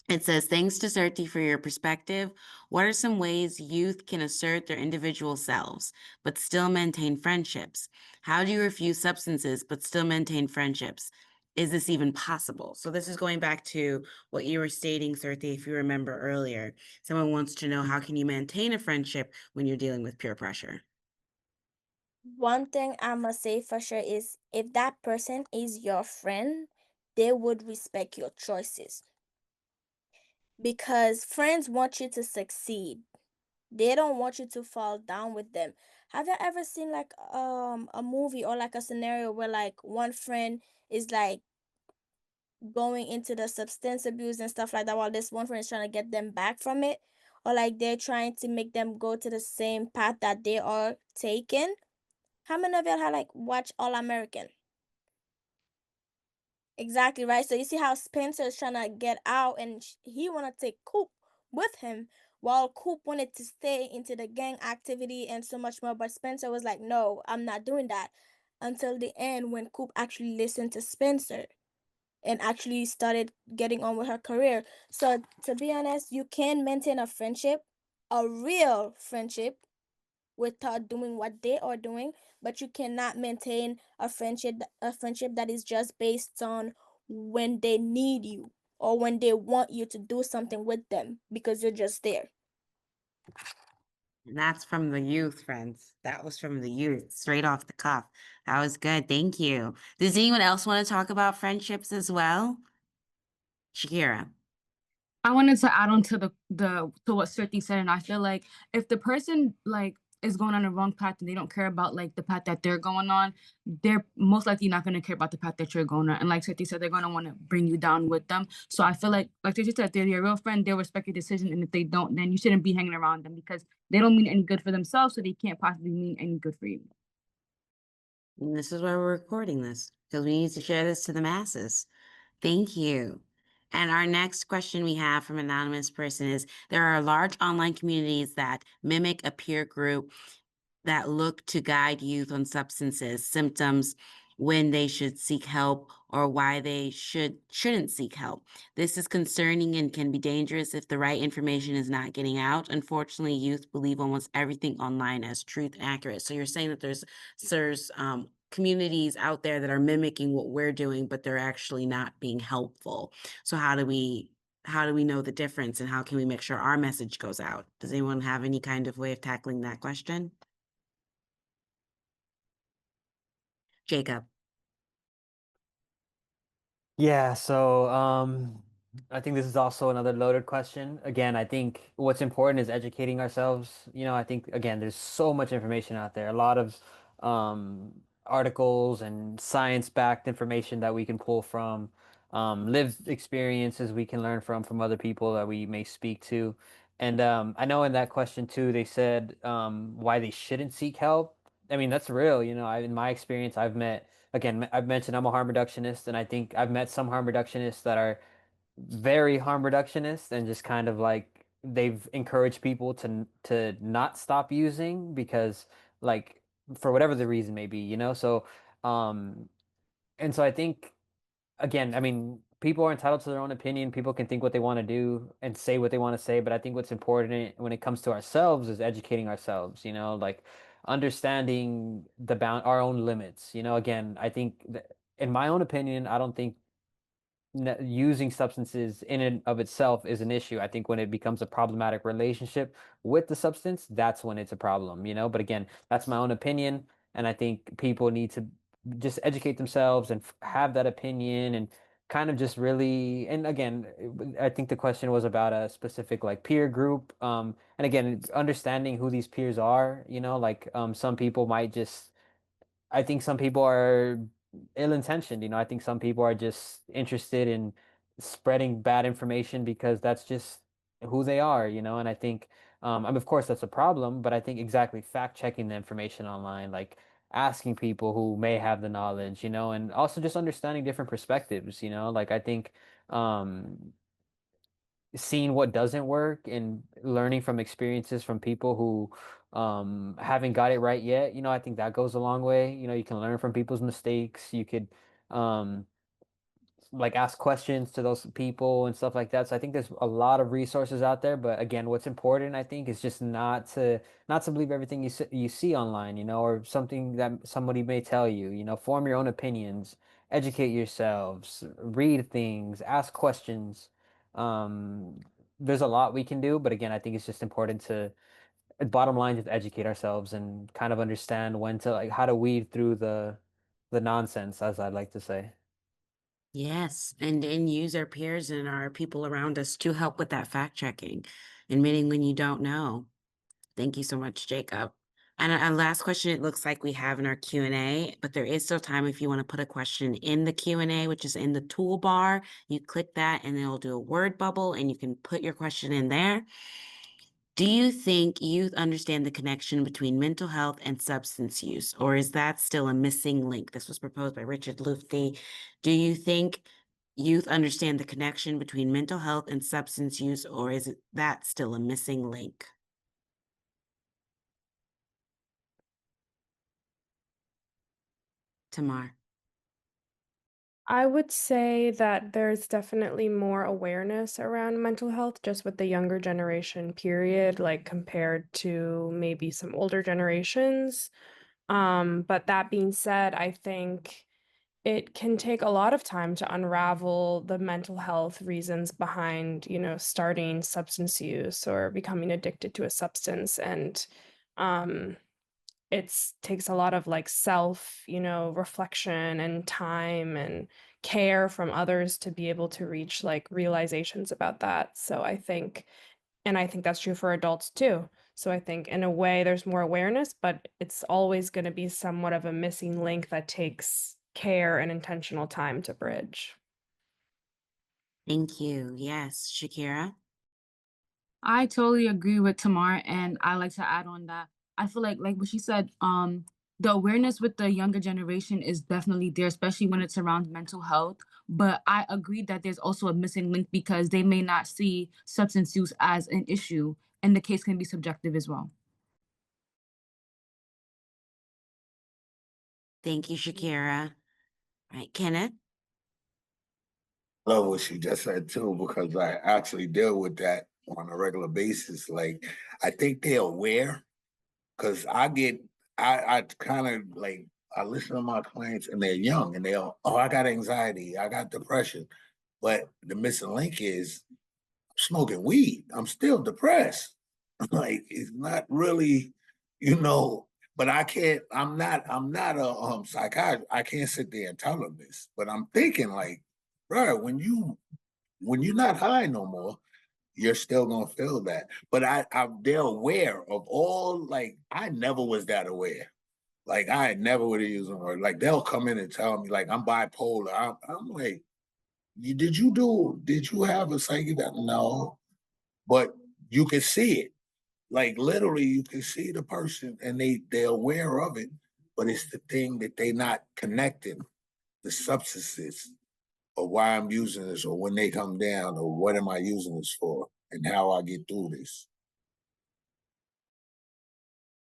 It says, thanks to Certi for your perspective. What are some ways youth can assert their individual selves, but still maintain friendships? How do you refuse substances, but still maintain friendships? Is this even possible? So this is going back to what you were stating, Certi, if you remember earlier. Someone wants to know, how can you maintain a friendship when you're dealing with peer pressure? One thing I must say for sure is if that person is your friend, they would respect your choices. Because friends want you to succeed. They don't want you to fall down with them. Have you ever seen like a movie or like a scenario where like one friend is like going into the substance abuse and stuff like that while this one friend is trying to get them back from it? Or like they're trying to make them go to the same path that they are taking? How many of y'all have like watched All American? Exactly, right. So you see how Spencer is trying to get out and he want to take Coop with him while Coop wanted to stay into the gang activity and so much more. But Spencer was like, no, I'm not doing that, until the end when Coop actually listened to Spencer and actually started getting on with her career. So to be honest, you can maintain a friendship, a real friendship, without doing what they are doing, but you cannot maintain a friendship that is just based on when they need you or when they want you to do something with them because you're just there. And that's from the youth, friends. That was from the youth, straight off the cuff. That was good. Thank you. Does anyone else want to talk about friendships as well? Shakira. I wanted to add on to to what Sriti said, and I feel like if the person like is going on the wrong path and they don't care about like the path that they're going on, they're most likely not going to care about the path that you're going on. And like Sriti said, they're going to want to bring you down with them. So I feel like Sriti said, they're your real friend. They'll respect your decision, and if they don't, then you shouldn't be hanging around them because they don't mean any good for themselves, so they can't possibly mean any good for you. And this is why we're recording this, because we need to share this to the masses. Thank you. And our next question we have from an anonymous person is, there are large online communities that mimic a peer group that look to guide youth on substances, symptoms, when they should seek help, or why they shouldn't seek help. This is concerning and can be dangerous if the right information is not getting out. Unfortunately, youth believe almost everything online as truth and accurate. So you're saying that there's communities out there that are mimicking what we're doing, but they're actually not being helpful. So how do we know the difference, and how can we make sure our message goes out? Does anyone have any kind of way of tackling that question? Jacob. Yeah, so I think this is also another loaded question. Again, I think what's important is educating ourselves. I think again, there's so much information out there, a lot of articles and science-backed information that we can pull from, lived experiences we can learn from other people that we may speak to. And I know in that question too, they said why they shouldn't seek help. I mean, that's real. In my experience, I've mentioned I'm a harm reductionist, and I think I've met some harm reductionists that are very harm reductionist and just kind of like they've encouraged people to not stop using because like for whatever the reason may be. So um and so I think again, I mean, people are entitled to their own opinion. People can think what they want to do and say what they want to say, but I think what's important when it comes to ourselves is educating ourselves, like understanding our own limits. Again, I think in my own opinion, I don't think using substances in and of itself is an issue. I think when it becomes a problematic relationship with the substance, that's when it's a problem. But again, that's my own opinion, and I think people need to just educate themselves and have that opinion and kind of just really, and again, I think the question was about a specific like peer group. And again, understanding who these peers are, like some people might just, I think some people are ill-intentioned, I think some people are just interested in spreading bad information because that's just who they are, and I think I mean, of course that's a problem, but I think exactly fact checking the information online, like asking people who may have the knowledge, and also just understanding different perspectives, like I think seeing what doesn't work and learning from experiences from people who haven't got it right yet, I think that goes a long way. You can learn from people's mistakes. You could um like ask questions to those people and stuff like that. So I think there's a lot of resources out there, but again, what's important I think is just not to believe everything you see online, or something that somebody may tell you, form your own opinions, educate yourselves, read things, ask questions. Um, there's a lot we can do, but again, I think it's just important to bottom line just educate ourselves and kind of understand when to like how to weed through the nonsense, as I'd like to say. Yes, and use our peers and our people around us to help with that fact checking, admitting when you don't know. Thank you so much, Jacob. And a last question it looks like we have in our Q&A, but there is still time if you want to put a question in the Q&A, which is in the toolbar. You click that and it'll do a word bubble and you can put your question in there. Do you think youth understand the connection between mental health and substance use, or is that still a missing link? This was proposed by Richard Lufty. Do you think youth understand the connection between mental health and substance use, or is that still a missing link? Tamar. I would say that there's definitely more awareness around mental health just with the younger generation period, like compared to maybe some older generations. But that being said, I think it can take a lot of time to unravel the mental health reasons behind, starting substance use or becoming addicted to a substance. And um, it takes a lot of like self, reflection and time and care from others to be able to reach like realizations about that. So I think that's true for adults too. So I think in a way there's more awareness, but it's always going to be somewhat of a missing link that takes care and intentional time to bridge. Thank you. Yes, Shakira. I totally agree with Tamar, and I like to add on that I feel like what she said, the awareness with the younger generation is definitely there, especially when it's around mental health. But I agree that there's also a missing link because they may not see substance use as an issue, and the case can be subjective as well. Thank you, Shakira. All right, Kenneth. Love what she just said too, because I actually deal with that on a regular basis. Like, I think they're aware, because I kind of like, I listen to my clients and they're young and they're, oh, I got anxiety, I got depression. But the missing link is I'm smoking weed. I'm still depressed. Like, it's not really, you know, but I'm not a psychiatrist. I can't sit there and tell them this, but I'm thinking like, bro, when you're not high no more, you're still gonna feel that. But they're aware of all, like, I never was that aware. Like, I never would have used them word. Like, they'll come in and tell me like I'm bipolar. I'm like, did you have a psyche that? No, but you can see it. Like, literally, you can see the person and they're aware of it, but it's the thing that they not connecting the substances or why I'm using this or when they come down or what am I using this for and how I get through this.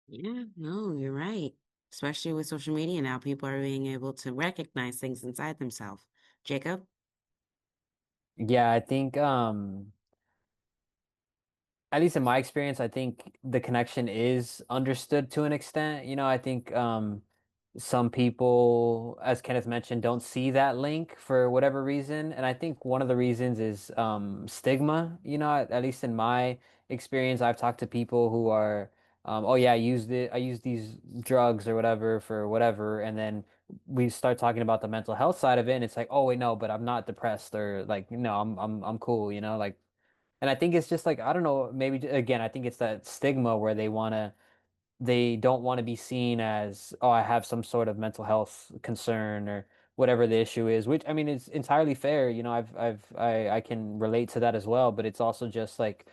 Yeah, no, you're right. Especially with social media now, people are being able to recognize things inside themselves. Jacob? Yeah, I think at least in my experience, I think the connection is understood to an extent. I think some people, as Kenneth mentioned, don't see that link for whatever reason. And I think one of the reasons is stigma. At least in my experience, I've talked to people who are, oh yeah, I used these drugs or whatever for whatever. And then we start talking about the mental health side of it, and it's like, oh wait, no, but I'm not depressed, or like, no, I'm cool, you know, like. And I think it's just like, I don't know, maybe again, I think it's that stigma where they don't want to be seen as, oh, I have some sort of mental health concern or whatever the issue is, which I mean, it's entirely fair. You know, I can relate to that as well, but it's also just like,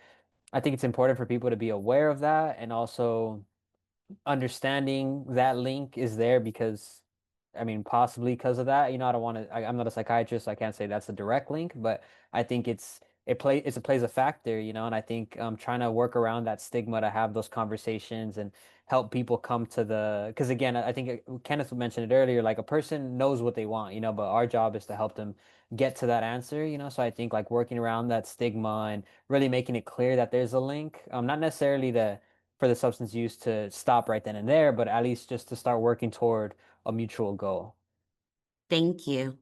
I think it's important for people to be aware of that, and also understanding that link is there because, I mean, possibly because of that. You know, I don't want to. I'm not a psychiatrist, so I can't say that's a direct link, but I think it plays a factor. You know, and I think trying to work around that stigma to have those conversations and help people come to the, because again, I think Kenneth mentioned it earlier. Like, a person knows what they want, you know, but our job is to help them get to that answer. You know, so I think like working around that stigma and really making it clear that there's a link, not necessarily for the substance use to stop right then and there, but at least just to start working toward a mutual goal. Thank you.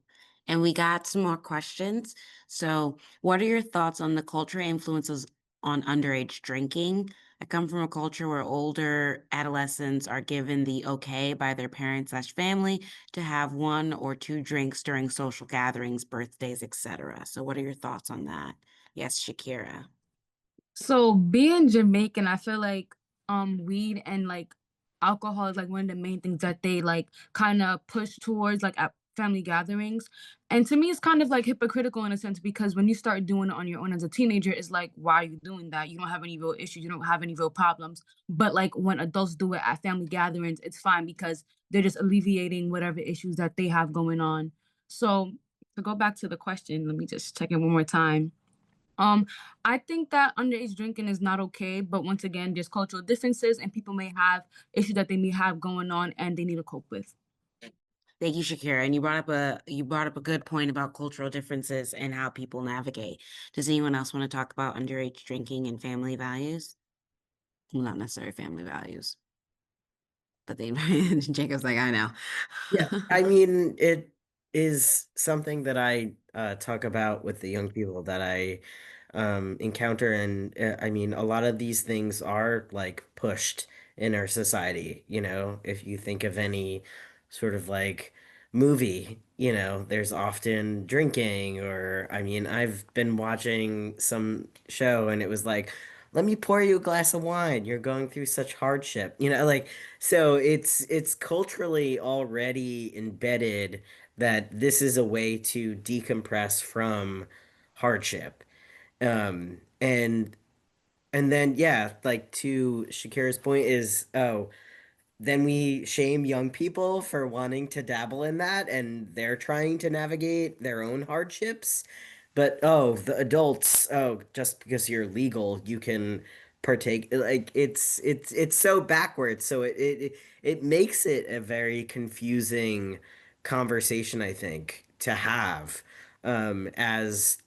And we got some more questions. So, what are your thoughts on the cultural influences on underage drinking? I come from a culture where older adolescents are given the okay by their parents/family to have 1 or 2 drinks during social gatherings, birthdays, etc. So, what are your thoughts on that? Yes, Shakira. So being Jamaican, I feel like weed and like alcohol is like one of the main things that they like kind of push towards like at family gatherings. And to me it's kind of like hypocritical in a sense, because when you start doing it on your own as a teenager, it's like, why are you doing that? You don't have any real issues, you don't have any real problems. But like when adults do it at family gatherings, it's fine because they're just alleviating whatever issues that they have going on. So to go back to the question, let me just check it one more time. Um, I think that underage drinking is not okay, but once again, there's cultural differences and people may have issues that they may have going on and they need to cope with. Thank you, Shakira. And you brought up a good point about cultural differences and how people navigate. Does anyone else want to talk about underage drinking and family values? Well, not necessarily family values, but they Jacob's like, I know. Yeah, I mean, it is something that I talk about with the young people that I encounter, and I mean, a lot of these things are like pushed in our society. You know, if you think of any sort of like movie, you know, there's often drinking, or I mean, I've been watching some show and it was like, let me pour you a glass of wine. You're going through such hardship, you know, like. So it's culturally already embedded that this is a way to decompress from hardship. Um, and and then yeah, like to Shakira's point is, oh, then we shame young people for wanting to dabble in that and they're trying to navigate their own hardships. But oh, the adults, oh, just because you're legal, you can partake. Like it's so backwards. So it makes it a very confusing conversation, I think, to have as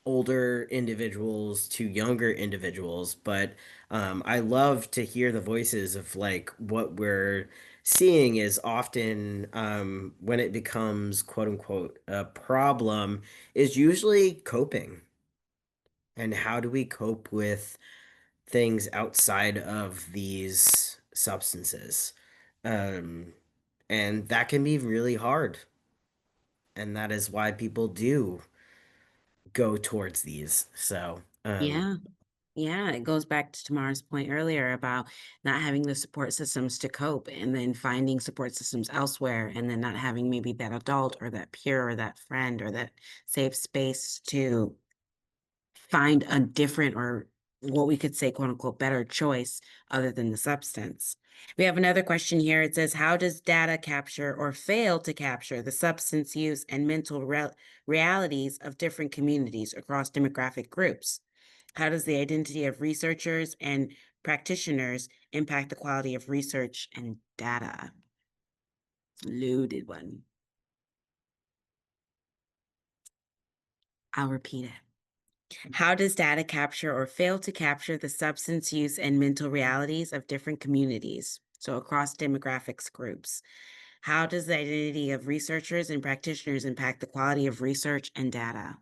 older individuals to younger individuals, but I love to hear the voices of like what we're seeing is often when it becomes quote unquote a problem is usually coping. And how do we cope with things outside of these substances? Um, and that can be really hard. And that is why people do go towards these. So, Yeah. Yeah, it goes back to Tamara's point earlier about not having the support systems to cope and then finding support systems elsewhere and then not having maybe that adult or that peer or that friend or that safe space to find a different or what we could say, quote unquote, better choice other than the substance. We have another question here. It says, how does data capture or fail to capture the substance use and mental realities of different communities across demographic groups? How does the identity of researchers and practitioners impact the quality of research and data? Loaded one. I'll repeat it. How does data capture or fail to capture the substance use and mental realities of different communities? So across demographics groups. How does the identity of researchers and practitioners impact the quality of research and data?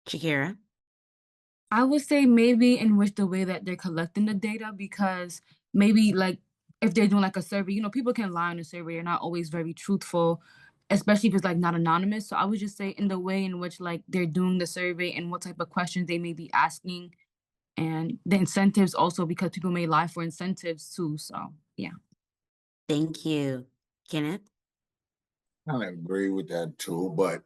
Shakira? I would say maybe in which the way that they're collecting the data, because maybe like if they're doing like a survey, people can lie on a survey. They're not always very truthful, especially if it's like not anonymous. So I would just say in the way in which like they're doing the survey and what type of questions they may be asking, and the incentives also, because people may lie for incentives too. So yeah. Thank you. Kenneth? I kind of agree with that too, but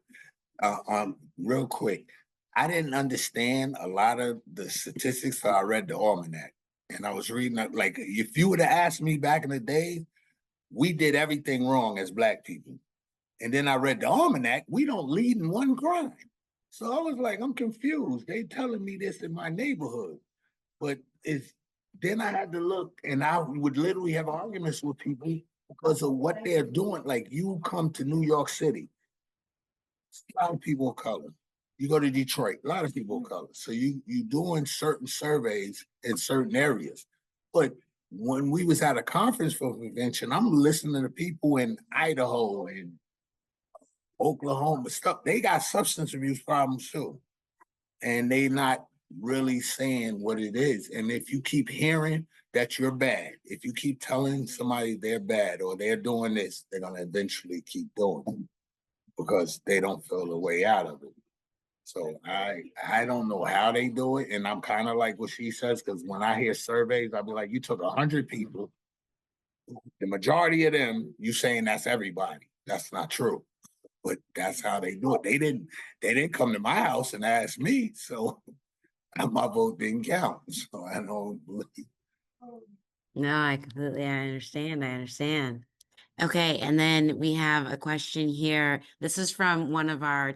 real quick, I didn't understand a lot of the statistics, so I read the almanac. And I was reading like if you would have asked me back in the day, we did everything wrong as Black people. And then I read the almanac, we don't lead in one crime. So I was like, I'm confused. They telling me this in my neighborhood. But then I had to look, and I would literally have arguments with people because of what they're doing. Like, you come to New York City, a lot of people of color. You go to Detroit, a lot of people of color. So you doing certain surveys in certain areas. But when we was at a conference for prevention, I'm listening to people in Idaho and Oklahoma stuff. They got substance abuse problems too, and they not really saying what it is. And if you keep hearing that you're bad, if you keep telling somebody they're bad or they're doing this, they're gonna eventually keep doing it because they don't feel a way out of it. So I don't know how they do it, and I'm kind of like what she says, because when I hear surveys, I'll be like, you took 100 people, the majority of them, you saying that's everybody. That's not true, but that's how they do it. They didn't come to my house and ask me, so my vote didn't count. So I don't believe. No, I understand. Okay, and then we have a question here. This is from one of our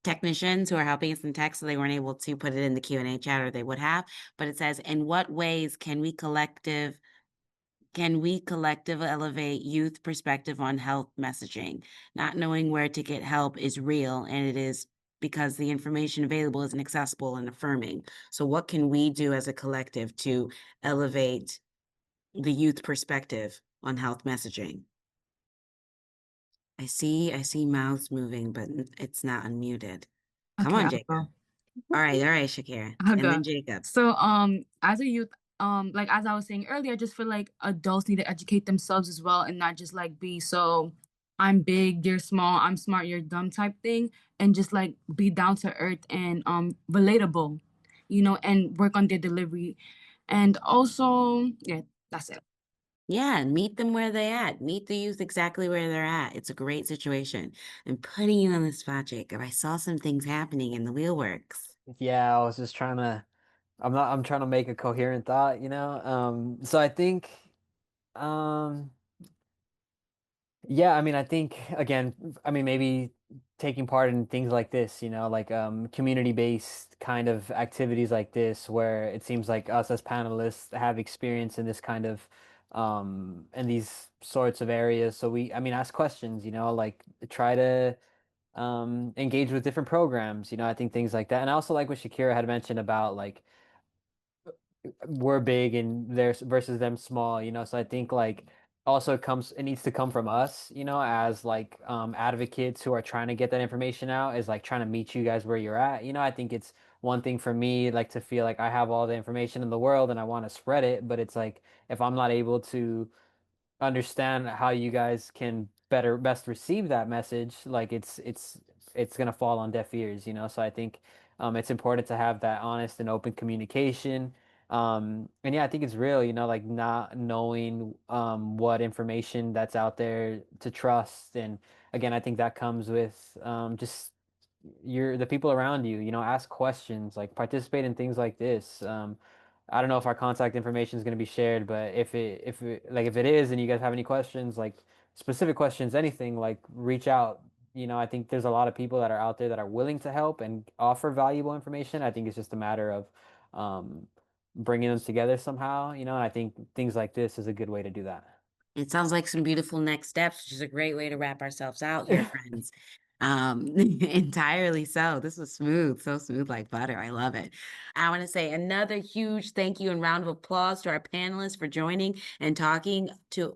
technicians who are helping us in tech, so they weren't able to put it in the Q&A chat, or they would have. But it says, in what ways can we collective elevate youth perspective on health messaging? Not knowing where to get help is real, and it is because the information available isn't accessible and affirming. So what can we do as a collective to elevate the youth perspective on health messaging? I see mouths moving, but it's not unmuted. Come Okay, on, I'll Jacob. go. All right, Shakira. I'll And go. then Jacob. So as a youth, like as I was saying earlier, I just feel like adults need to educate themselves as well, and not just like be so I'm big, you're small, I'm smart, you're dumb type thing, and just like be down to earth and relatable, and work on their delivery. And also, yeah, that's it. Yeah, meet them where they're at. Meet the youth exactly where they're at. It's a great situation. I'm putting you on the spot, Jacob. I saw some things happening in the wheelworks. Yeah, I was just I'm trying to make a coherent thought, So I think, um, yeah, I mean, I think again, maybe taking part in things like this, like community-based kind of activities like this, where it seems like us as panelists have experience in this kind of in these sorts of areas. So ask questions, like try to engage with different programs, I think things like that. And I also like what Shakira had mentioned about like we're big and theirs versus them small, so I think like also it needs to come from us, as like advocates who are trying to get that information out, is like trying to meet you guys where you're at. I think it's one thing for me like to feel like I have all the information in the world and I want to spread it, but it's like if I'm not able to understand how you guys can best receive that message, like it's gonna fall on deaf ears, So I think it's important to have that honest and open communication. And yeah, I think it's real, like not knowing what information that's out there to trust. And again, I think that comes with just the people around you, ask questions, like participate in things like this. I don't know if our contact information is going to be shared, but if it is, and you guys have any questions, like specific questions, anything, like reach out. I think there's a lot of people that are out there that are willing to help and offer valuable information. I think it's just a matter of bringing them together somehow, and I think things like this is a good way to do that. It sounds like some beautiful next steps, which is a great way to wrap ourselves out here, friends. Entirely so. This was smooth, so smooth like butter. I love it. I want to say another huge thank you and round of applause to our panelists for joining and talking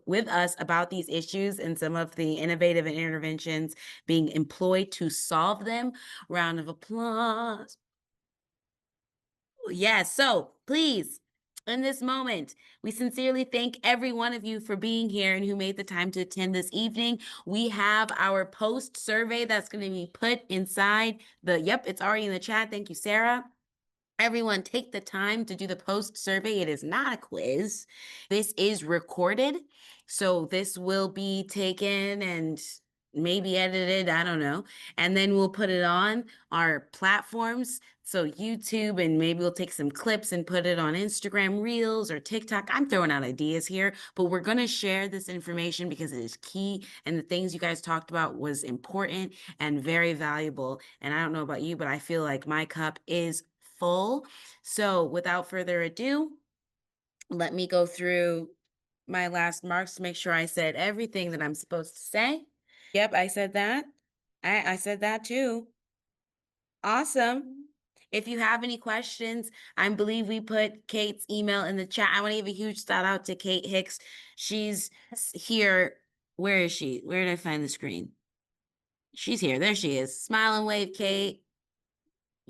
with us about these issues and some of the innovative interventions being employed to solve them. Round of applause. Yes, so please, in this moment. We sincerely thank every one of you for being here and who made the time to attend this evening. We have our post survey that's going to be put inside yep, it's already in the chat. Thank you, Sarah. Everyone, take the time to do the post survey. It is not a quiz. This is recorded. So this will be taken and maybe edited, I don't know. And then we'll put it on our platforms. So YouTube, and maybe we'll take some clips and put it on Instagram Reels or TikTok. I'm throwing out ideas here, but we're going to share this information because it is key. And the things you guys talked about was important and very valuable. And I don't know about you, but I feel like my cup is full. So without further ado, let me go through my last marks to make sure I said everything that I'm supposed to say. Yep, I said that. I said that too. Awesome. If you have any questions, I believe we put Kate's email in the chat. I want to give a huge shout out to Kate Hicks. She's here. Where is she? Where did I find the screen? She's here. There she is. Smile and wave, Kate.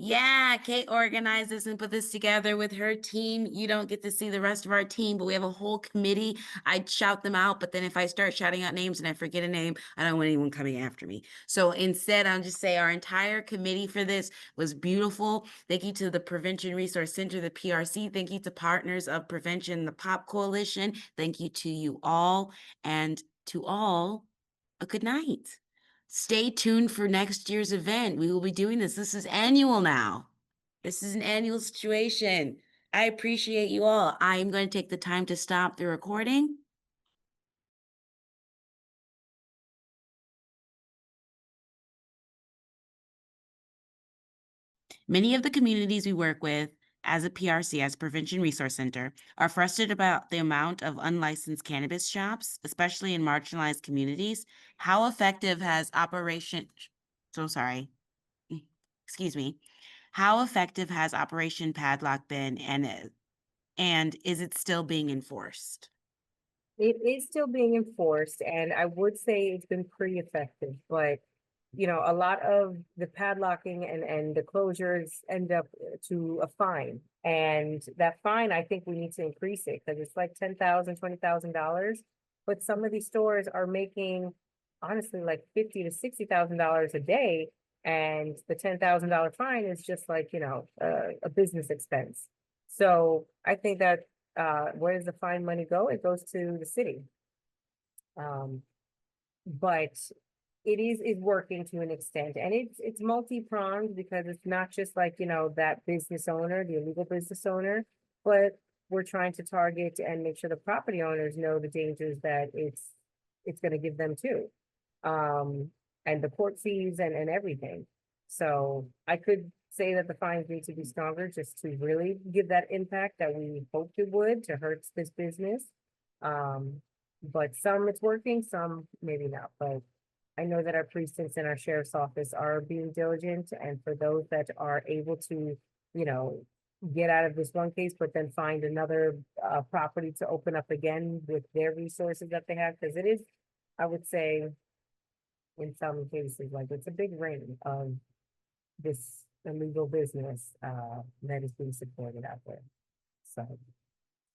Yeah, Kate organized this and put this together with her team. You don't get to see the rest of our team, but we have a whole committee. I'd shout them out, but then if I start shouting out names and I forget a name, I don't want anyone coming after me. So instead, I'll just say our entire committee for this was beautiful. Thank you to the Prevention Resource Center, the PRC. Thank you to Partners of Prevention, the POP Coalition. Thank you to you all, and to all, a good night. Stay tuned for next year's event. We will be doing this. This is annual now. This is an annual situation. I appreciate you all. I am going to take the time to stop the recording. Many of the communities we work with as a PRC, as Prevention Resource Center, are frustrated about the amount of unlicensed cannabis shops, especially in marginalized communities. How effective has Operation Padlock been, and is it still being enforced? It is still being enforced, and I would say it's been pretty effective, but you know, a lot of the padlocking and the closures end up to a fine. And that fine, I think we need to increase it because it's like $10,000, $20,000. But some of these stores are making honestly like $50,000 to $60,000 a day. And the $10,000 fine is just like, you know, a business expense. So I think that where does the fine money go? It goes to the city. But it is working to an extent, and it's multi-pronged because it's not just like, you know, that business owner, the illegal business owner, but we're trying to target and make sure the property owners know the dangers that it's going to give them too. And the court fees and everything. So I could say that the fines need to be stronger just to really give that impact that we hoped it would to hurt this business. But some it's working, some maybe not, but I know that our precincts and our sheriff's office are being diligent, and for those that are able to, you know, get out of this one case, but then find another property to open up again with their resources that they have, because it is, I would say, in some cases, like it's a big ring of this illegal business that is being supported out there. So.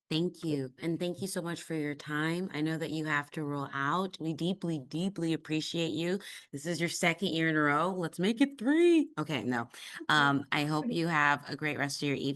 Thank you. And thank you so much for your time. I know that you have to roll out. We deeply, deeply appreciate you. This is your second year in a row. Let's make it 3. Okay, no. I hope you have a great rest of your evening.